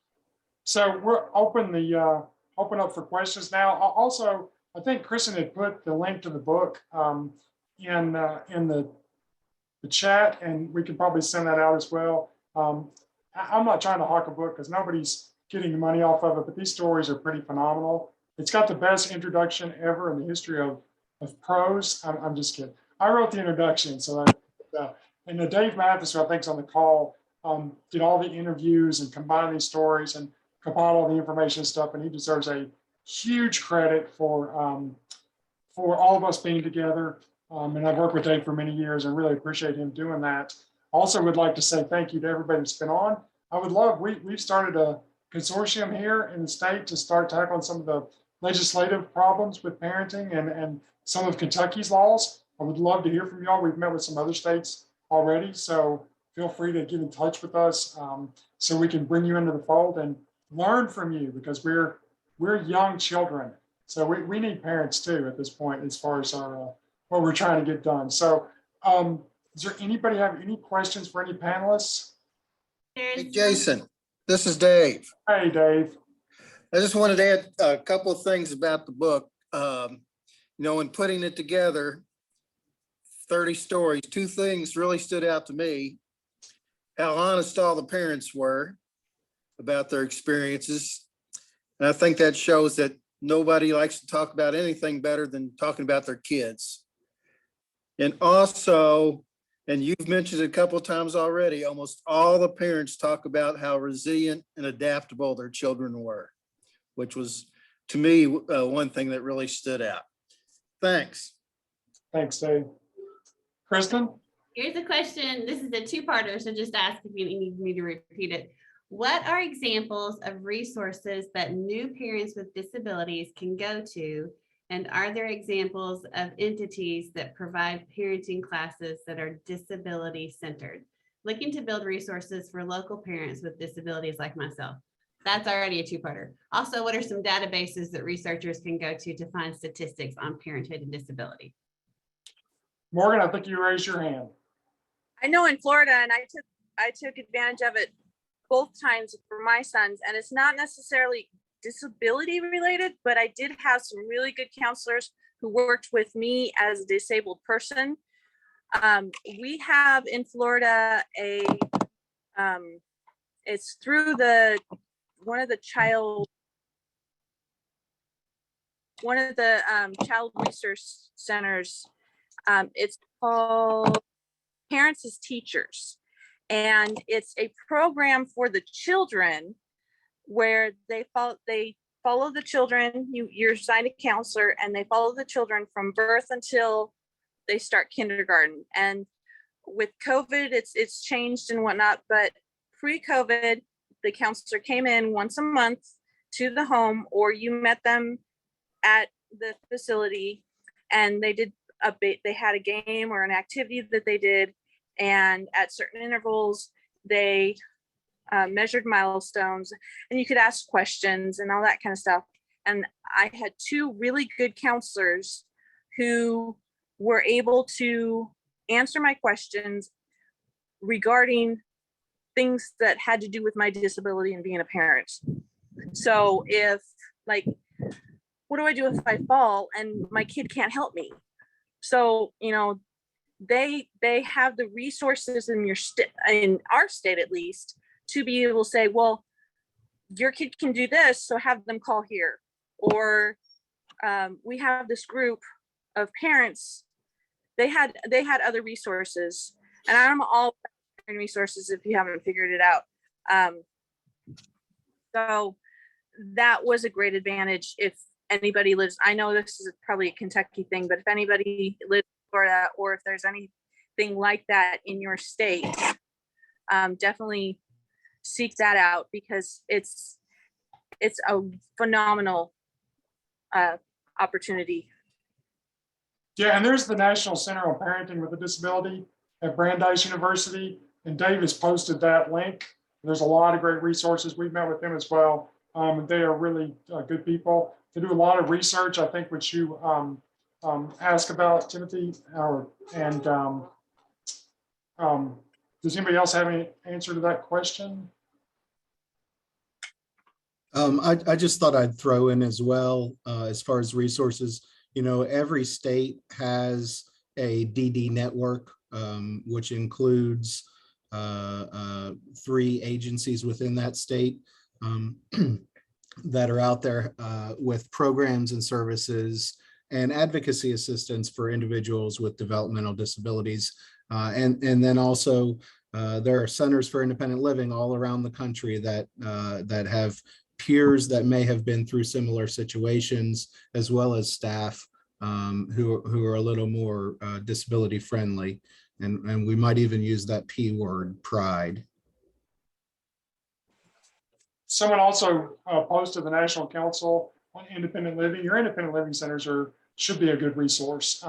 S2: So we're open up for questions now. Also, I think Kristen had put the link to the book in the chat, and we can probably send that out as well. I'm not trying to hawk a book because nobody's getting the money off of it, but these stories are pretty phenomenal. It's got the best introduction ever in the history of prose. I'm just kidding. I wrote the introduction, so and Dave Mathis, who I think is on the call, did all the interviews and combined these stories and compiled all the information and stuff, and he deserves a huge credit for all of us being together. And I've worked with Dave for many years and really appreciate him doing that. Also would like to say thank you to everybody that's been on. I would love, we've started a consortium here in the state to start tackling some of the legislative problems with parenting and some of Kentucky's laws. I would love to hear from y'all. We've met with some other states already, so feel free to get in touch with us so we can bring you into the fold and learn from you, because we're young children. So we need parents too at this point as far as our what we're trying to get done. So does there anybody have any questions for any panelists?
S8: Hey, Jason, this is Dave.
S2: Hey, Dave.
S8: I just wanted to add a couple of things about the book. In putting it together, 30 stories, two things really stood out to me. How honest all the parents were about their experiences. And I think that shows that nobody likes to talk about anything better than talking about their kids. And also, and you've mentioned it a couple of times already, almost all the parents talk about how resilient and adaptable their children were, which was, to me, one thing that really stood out. Thanks.
S2: Thanks, Dave. Kristen?
S1: Here's a question. This is a two-parter, so just ask if you need me to repeat it. What are examples of resources that new parents with disabilities can go to? And are there examples of entities that provide parenting classes that are disability centered? Looking to build resources for local parents with disabilities like myself. That's already a two-parter. Also, what are some databases that researchers can go to find statistics on parenthood and disability?
S2: Morgan, I think you raised your hand.
S7: I know in Florida, and I took advantage of it both times for my sons, and it's not necessarily disability related, but I did have some really good counselors who worked with me as a disabled person. We have in Florida it's through one of the child research centers. It's called Parents as Teachers, and it's a program for the children where they follow the children. You're assigned a counselor, and they follow the children from birth until they start kindergarten. And with COVID, it's changed and whatnot, but pre-COVID, the counselor came in once a month to the home, or you met them at the facility, and they had a game or an activity that they did, and at certain intervals they measured milestones, and you could ask questions and all that kind of stuff. And I had two really good counselors who were able to answer my questions regarding things that had to do with my disability and being a parent. So if, like, what do I do if I fall and my kid can't help me? So, they have the resources in in our state, at least, to be able to say, well, your kid can do this, so have them call here. Or we have this group of parents, they had other resources, and I'm all about resources if you haven't figured it out. So that was a great advantage if anybody lives, I know this is probably a Kentucky thing, but if anybody lives in Florida, or if there's anything like that in your state, definitely seek that out, because it's a phenomenal opportunity.
S2: Yeah, and there's the National Center on Parenting with a Disability at Brandeis University, and Dave has posted that link. There's a lot of great resources. We've met with them as well. They are really good people. They do a lot of research, I think, which you ask about, Timothy? Does anybody else have any answer to that question?
S4: I just thought I'd throw in as well, as far as resources, every state has a DD network, which includes 3 agencies within that state that are out there with programs and services and advocacy assistance for individuals with developmental disabilities. And then also there are centers for independent living all around the country that have peers that may have been through similar situations, as well as staff who are a little more disability friendly. And we might even use that P word, pride.
S2: Someone also posted the National Council on Independent Living. Your independent living centers should be a good resource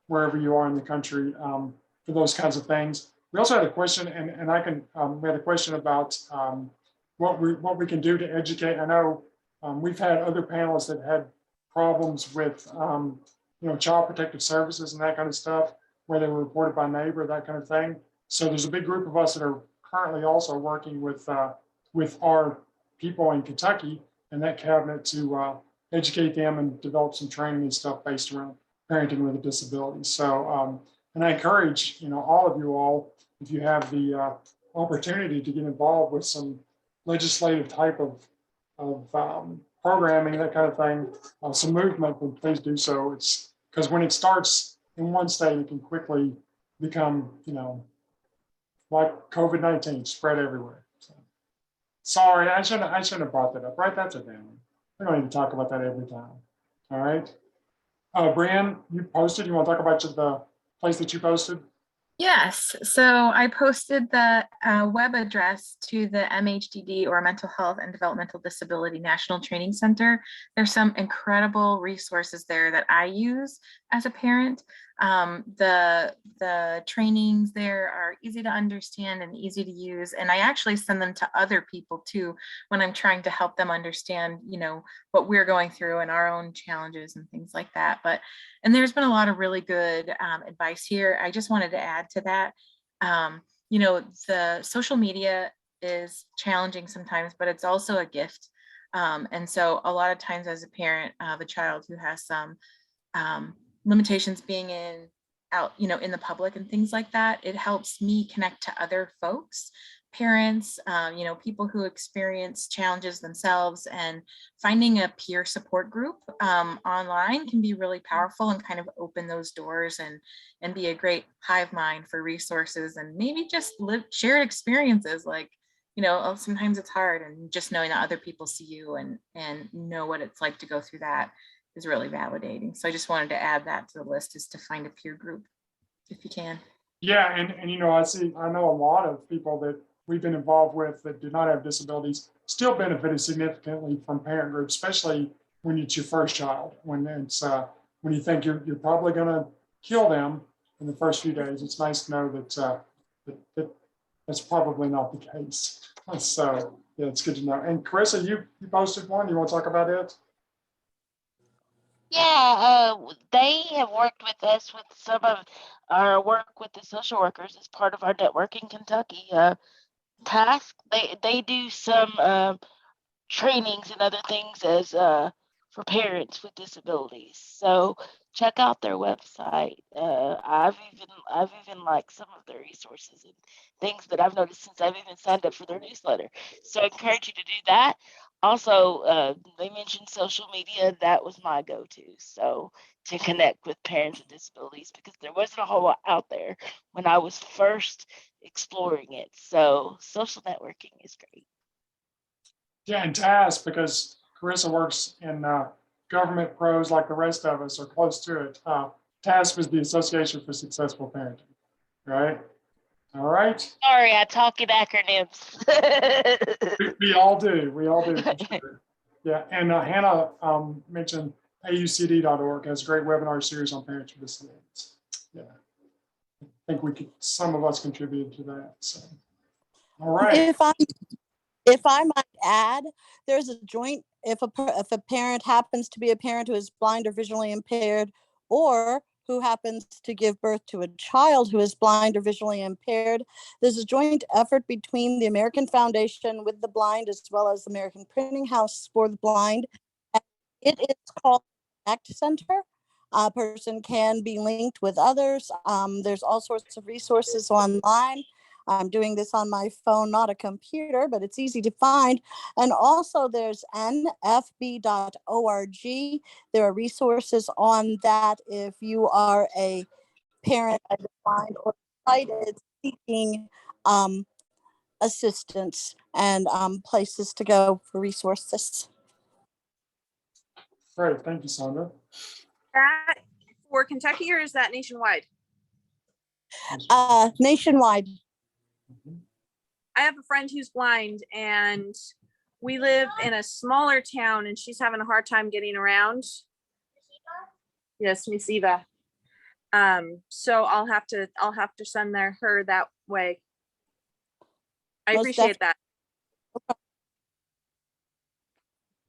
S2: wherever you are in the country for those kinds of things. We also had a question, and I can we had a question about what we can do to educate. I know we've had other panelists that had problems with child protective services and that kind of stuff, where they were reported by neighbor, that kind of thing. So there's a big group of us that are currently also working with our people in Kentucky and that cabinet to educate them and develop some training and stuff based around parenting with a disability. So, and I encourage, all of you all, if you have the opportunity to get involved with some legislative type of programming, that kind of thing, some movement, then please do so. It's because when it starts in one state, it can quickly become, like COVID-19, spread everywhere. So, sorry, I shouldn't have brought that up. Write that down. We don't need to talk about that every time. All right. BreeAnn, you posted. You want to talk about the place that you posted?
S5: Yes, so I posted the web address to the MHDD, or Mental Health and Developmental Disability National Training Center. There's some incredible resources there that I use as a parent. The trainings there are easy to understand and easy to use, and I actually send them to other people too when I'm trying to help them understand, what we're going through and our own challenges and things like that. And there's been a lot of really good advice here. I just wanted to add to that. The social media is challenging sometimes, but it's also a gift. And so a lot of times as a parent of a child who has some limitations being out in the public and things like that, it helps me connect to other folks, parents, people who experience challenges themselves, and finding a peer support group online can be really powerful and kind of open those doors and be a great hive mind for resources, and maybe just live shared experiences. Like, sometimes it's hard, and just knowing that other people see you and know what it's like to go through that is really validating. So I just wanted to add that to the list, is to find a peer group if you can.
S2: Yeah, and I know a lot of people that we've been involved with that do not have disabilities still benefited significantly from parent groups, especially when it's your first child, when you think you're probably going to kill them in the first few days. It's nice to know that that's probably not the case. So yeah, it's good to know. And Carrissa, you posted one. You want to talk about it?
S3: Yeah, they have worked with us with some of our work with the social workers as part of our network in Kentucky task. They do some trainings and other things as for parents with disabilities. So check out their website. I've even liked some of their resources and things that I've noticed since I've even signed up for their newsletter. So I encourage you to do that. Also, they mentioned social media. That was my go-to. So to connect with parents with disabilities, because there wasn't a whole lot out there when I was first exploring it. So social networking is great.
S2: Yeah, and TASK, because Carrissa works in government pros like the rest of us, are close to it. TASK was the Association for Successful Parenting, right? All right.
S3: Sorry, I talk in acronyms.
S2: We all do. We all do. Sure. Yeah, and Hannah mentioned AUCD.org has a great webinar series on parents with disabilities. Yeah, I think some of us contributed to that. So, all right.
S6: If I might add, there's a joint, if a parent happens to be a parent who is blind or visually impaired, or who happens to give birth to a child who is blind or visually impaired. There's a joint effort between the American Foundation with the Blind as well as the American Printing House for the Blind. It is called Connect Center. A person can be linked with others. There's all sorts of resources online. I'm doing this on my phone, not a computer, but it's easy to find. And also there's nfb.org. There are resources on that if you are a parent of the blind or sighted seeking assistance and places to go for resources.
S2: Great, thank you, Sandra.
S7: That for Kentucky, or is that nationwide?
S6: Nationwide.
S7: I have a friend who's blind, and we live in a smaller town, and she's having a hard time getting around. Yes, Miss Eva. So I'll have to send her that way. I
S6: Most
S7: appreciate that.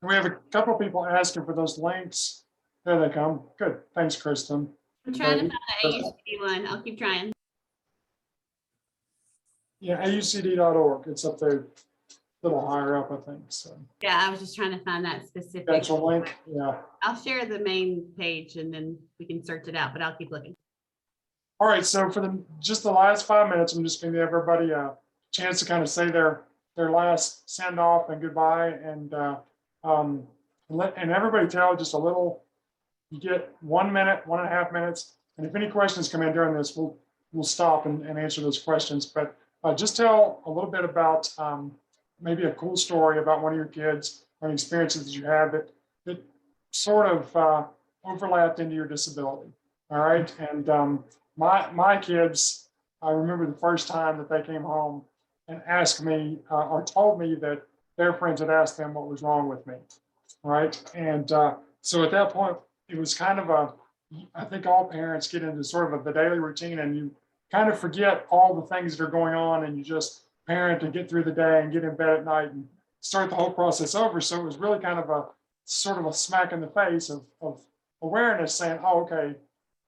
S2: We have a couple of people asking for those links. There they come. Good, thanks, Kristen.
S1: I'm trying to find the AUCD one. I'll keep trying.
S2: Yeah, aucd.org. It's up there, a little higher up, I think. So
S1: Yeah, I was just trying to find that specific.
S2: actual link. Yeah.
S1: I'll share the main page and then we can search it out, but I'll keep looking.
S2: All right. So for just the last 5 minutes, I'm just going to give everybody a chance to kind of say their last send off and goodbye, and everybody tell just a little. You get 1 minute, 1.5 minutes, and if any questions come in during this, we'll stop and answer those questions. But just tell a little bit about maybe a cool story about one of your kids or experiences that you had that sort of overlapped into your disability. All right. And my kids, I remember the first time that they came home and asked me or told me that their friends had asked them what was wrong with me. All right. And so at that point, it was kind of I think all parents get into sort of the daily routine, and you kind of forget all the things that are going on, and you just parent and get through the day and get in bed at night and start the whole process over. So it was really kind of a sort of a smack in the face of awareness, saying, oh, okay,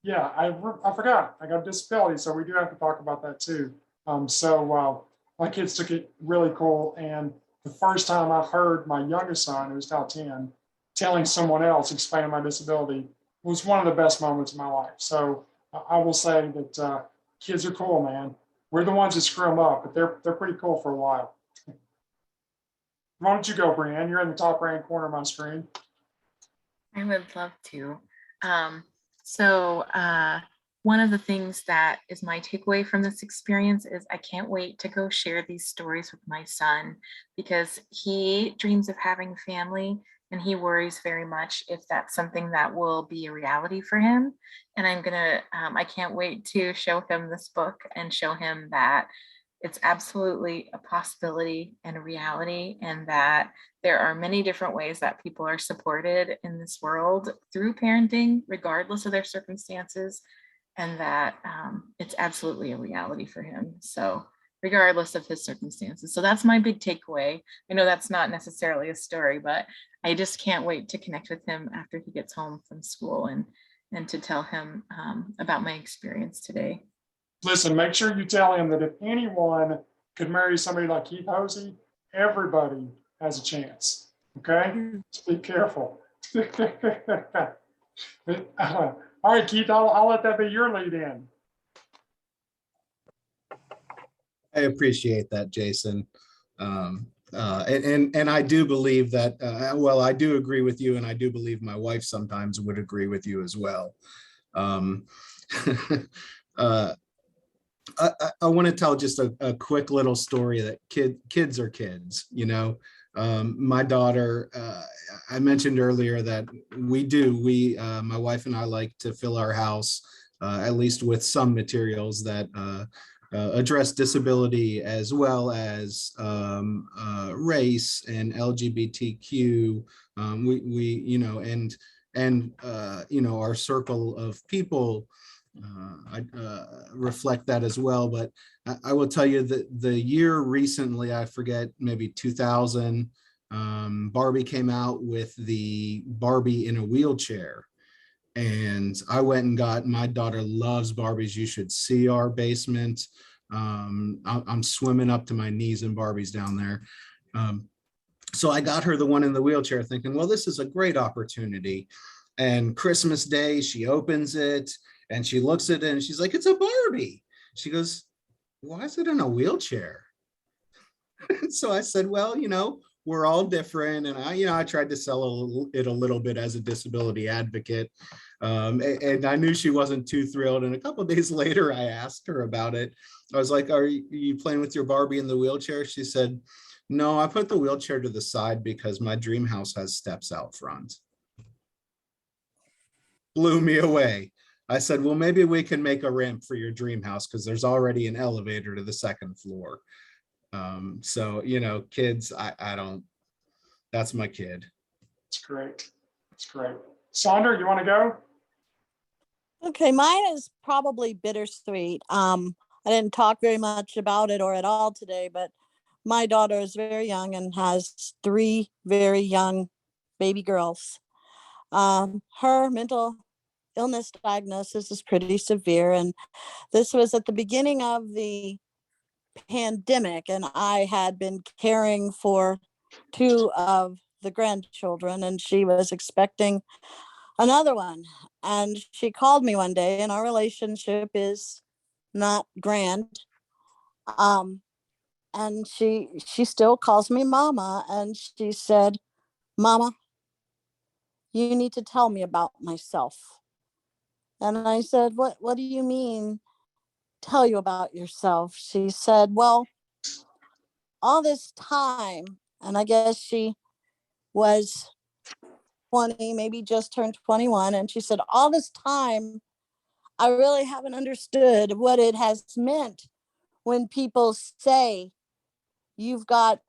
S2: yeah, I forgot I got a disability. So we do have to talk about that too. So my kids took it really cool. And the first time I heard my youngest son, who's now 10, telling someone else, explaining my disability, was one of the best moments of my life. So I will say that kids are cool, man. We're the ones that screw them up, but they're pretty cool for a while. Why don't you go, BreeAnn? You're in the top right corner of my screen.
S5: I would love to. One of the things that is my takeaway from this experience is I can't wait to go share these stories with my son, because he dreams of having family and he worries very much if that's something that will be a reality for him. And I can't wait to show him this book and show him that it's absolutely a possibility and a reality, and that there are many different ways that people are supported in this world through parenting, regardless of their circumstances, and that it's absolutely a reality for him. So regardless of his circumstances. So that's my big takeaway. I know that's not necessarily a story, but I just can't wait to connect with him after he gets home from school and to tell him about my experience today.
S2: Listen, make sure you tell him that if anyone could marry somebody like Keith Hosey, everybody has a chance. Okay? So be careful. All right, Keith, I'll let that be your lead in.
S4: I appreciate that, Jason. And I do believe that, well, I do agree with you, and I do believe my wife sometimes would agree with you as well. I want to tell just a quick little story that kids are kids, you know. My daughter, I mentioned earlier that my wife and I like to fill our house at least with some materials that address disability as well as race and LGBTQ. We you know, and you know, our circle of people reflect that as well. But I will tell you that the year recently, I forget, maybe 2000, Barbie came out with the Barbie in a wheelchair. And I went and got, my daughter loves Barbies. You should see our basement. I'm swimming up to my knees in Barbies down there. So I got her the one in the wheelchair thinking, well, this is a great opportunity. And Christmas Day, she opens it and she looks at it and she's like, it's a Barbie. She goes, why is it in a wheelchair? So I said, well, we're all different. And I tried to sell it a little bit as a disability advocate. And I knew she wasn't too thrilled. And a couple of days later, I asked her about it. I was like, are you playing with your Barbie in the wheelchair? She said, no, I put the wheelchair to the side because my dream house has steps out front. Blew me away. I said, well, maybe we can make a ramp for your dream house because there's already an elevator to the second floor. So, kids, I don't, that's my kid.
S2: It's great. It's great. Sandra, you want to go?
S6: Okay, mine is probably bittersweet. I didn't talk very much about it or at all today, but my daughter is very young and has 3 very young baby girls. Her mental illness diagnosis is pretty severe, and this was at the beginning of the pandemic, and I had been caring for 2 of the grandchildren, and she was expecting another one. And she called me one day, and our relationship is not grand. And she still calls me mama, and she said, Mama, you need to tell me about myself. And I said, what do you mean, tell you about yourself? She said, well, all this time, and I guess she was 20, maybe just turned 21. And she said, all this time, I really haven't understood what it has meant when people say, you've got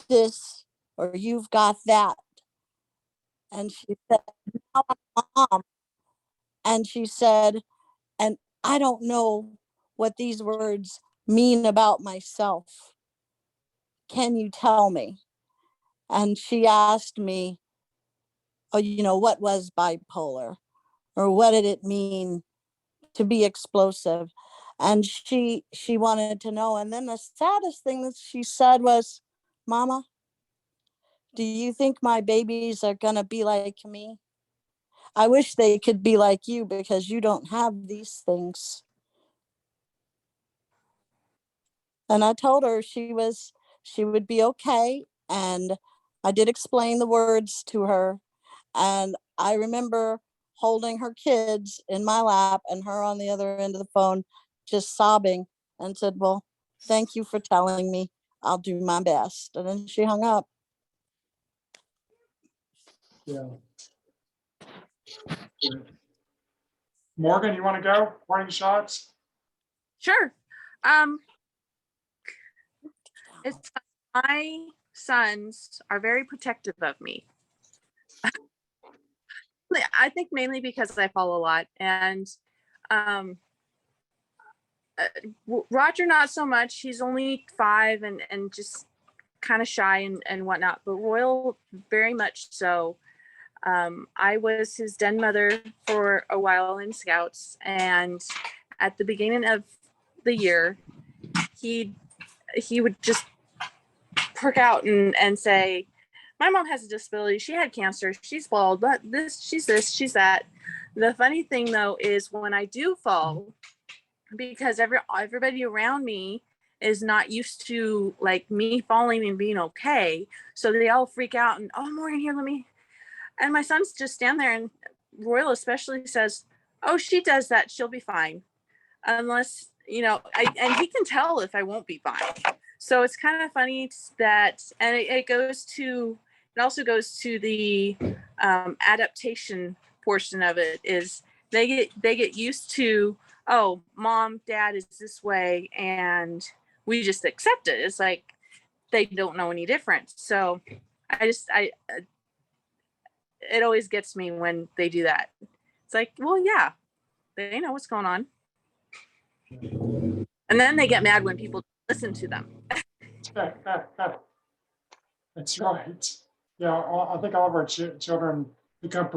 S6: this or you've got that. And she said, now I'm mom. And she said, and I don't know what these words mean about myself. Can you tell me? And she asked me, oh, what was bipolar? Or what did it mean to be explosive? And she wanted to know. And then the saddest thing that she said was, Mama, do you think my babies are gonna be like me? I wish they could be like you because you don't have these things. And I told her she would be okay. And I did explain the words to her. And I remember holding her kids in my lap and her on the other end of the phone, just sobbing, and said, well, thank you for telling me. I'll do my best. And then she hung up.
S2: Yeah. Morgan, you want to go? Warning shots?
S7: Sure. It's my sons are very protective of me. I think mainly because I fall a lot, and Roger not so much. He's only 5 and just kind of shy and whatnot, but Royal very much so. I was his den mother for a while in Scouts, and at the beginning of the year, he would just perk out and say, my mom has a disability, she had cancer, she's bald, but she's this, she's that. The funny thing though is when I do fall, because everybody around me is not used to like me falling and being okay, so they all freak out and, oh, Morgan, here, let me. And my sons just stand there, and Royal especially says, oh, she does that, she'll be fine. Unless, and he can tell if I won't be fine. So it's kind of funny that, and it also goes to the adaptation portion of it, is they get used to, oh, mom, dad is this way, and we just accept it. It's like they don't know any different. So it always gets me when they do that. It's like, well, yeah, they know what's going on. And then they get mad when people listen to them.
S2: That's right. Yeah, I think all of our children become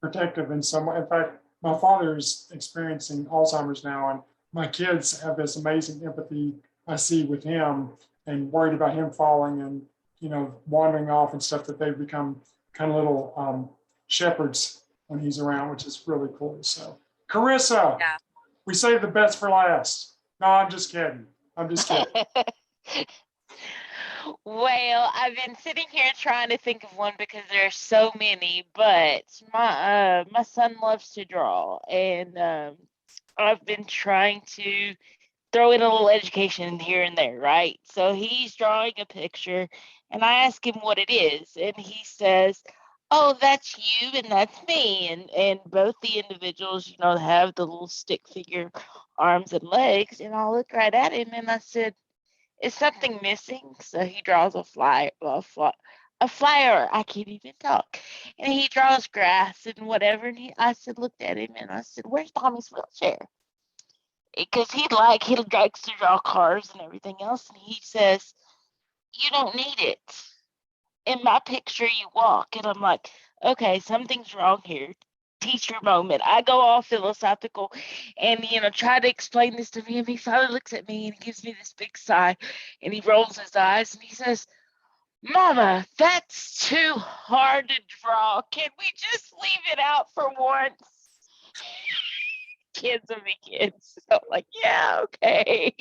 S2: protective in some way. In fact, my father is experiencing Alzheimer's now, and my kids have this amazing empathy I see with him, and worried about him falling and, you know, wandering off and stuff, that they've become kind of little shepherds when he's around, which is really cool. So, Carrissa,
S7: Yeah.
S2: we saved the best for last. No, I'm just kidding. I'm just kidding.
S3: Well, I've been sitting here trying to think of one because there are so many, but my son loves to draw, and I've been trying to throw in a little education here and there, right? So he's drawing a picture, and I ask him what it is, and he says, "Oh, that's you and that's me," and both the individuals, you know, have the little stick figure arms and legs, and I look right at him and I said, "Is something missing?" So he draws a flyer. I can't even talk. And he draws grass and whatever. And I said, looked at him and I said, "Where's Tommy's wheelchair?" Because he likes to draw cars and everything else. And he says, "You don't need it. In my picture, you walk." And I'm like, okay, something's wrong here. Teacher moment. I go all philosophical and, you know, try to explain this to me. And he finally looks at me and he gives me this big sigh and he rolls his eyes and he says, "Mama, that's too hard to draw. Can we just leave it out for once?" Kids will be kids. So I'm like, yeah, okay.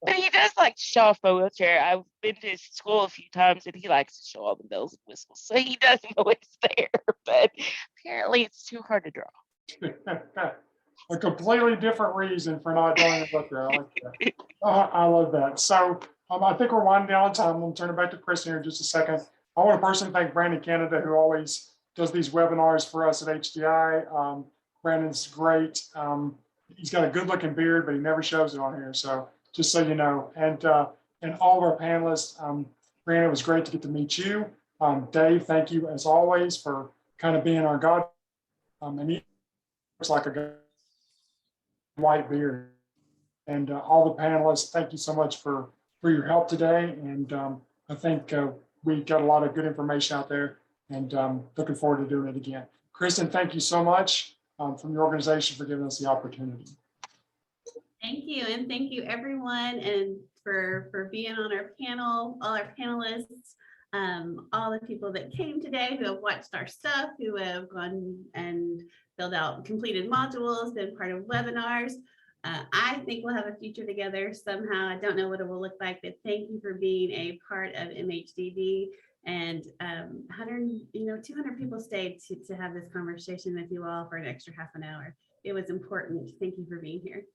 S3: But he does like to show off my wheelchair. I've been to his school a few times and he likes to show all the bells and whistles. So he does know it's there, but apparently it's too hard to draw.
S2: A completely different reason for not drawing a book there. I like that. I love that. So I think we're winding down on time. I'm going to turn it back to Chris here in just a second. I want to personally thank Brandon Canada, who always does these webinars for us at HDI. Brandon's great. He's got a good looking beard, but he never shows it on here. So just so you know, and all of our panelists, Brandon, it was great to get to meet you. Dave, thank you as always for kind of being our God. And he looks like a white beard. And all the panelists, thank you so much for your help today. And I think we got a lot of good information out there, and looking forward to doing it again. Kristen, thank you so much from your organization for giving us the opportunity.
S1: Thank you, and thank you everyone, and for being on our panel, all our panelists, all the people that came today who have watched our stuff, who have gone and filled out completed modules, been part of webinars. I think we'll have a future together somehow. I don't know what it will look like, but thank you for being a part of MHDD. And 200 people stayed to have this conversation with you all for an extra half an hour. It was important. Thank you for being here.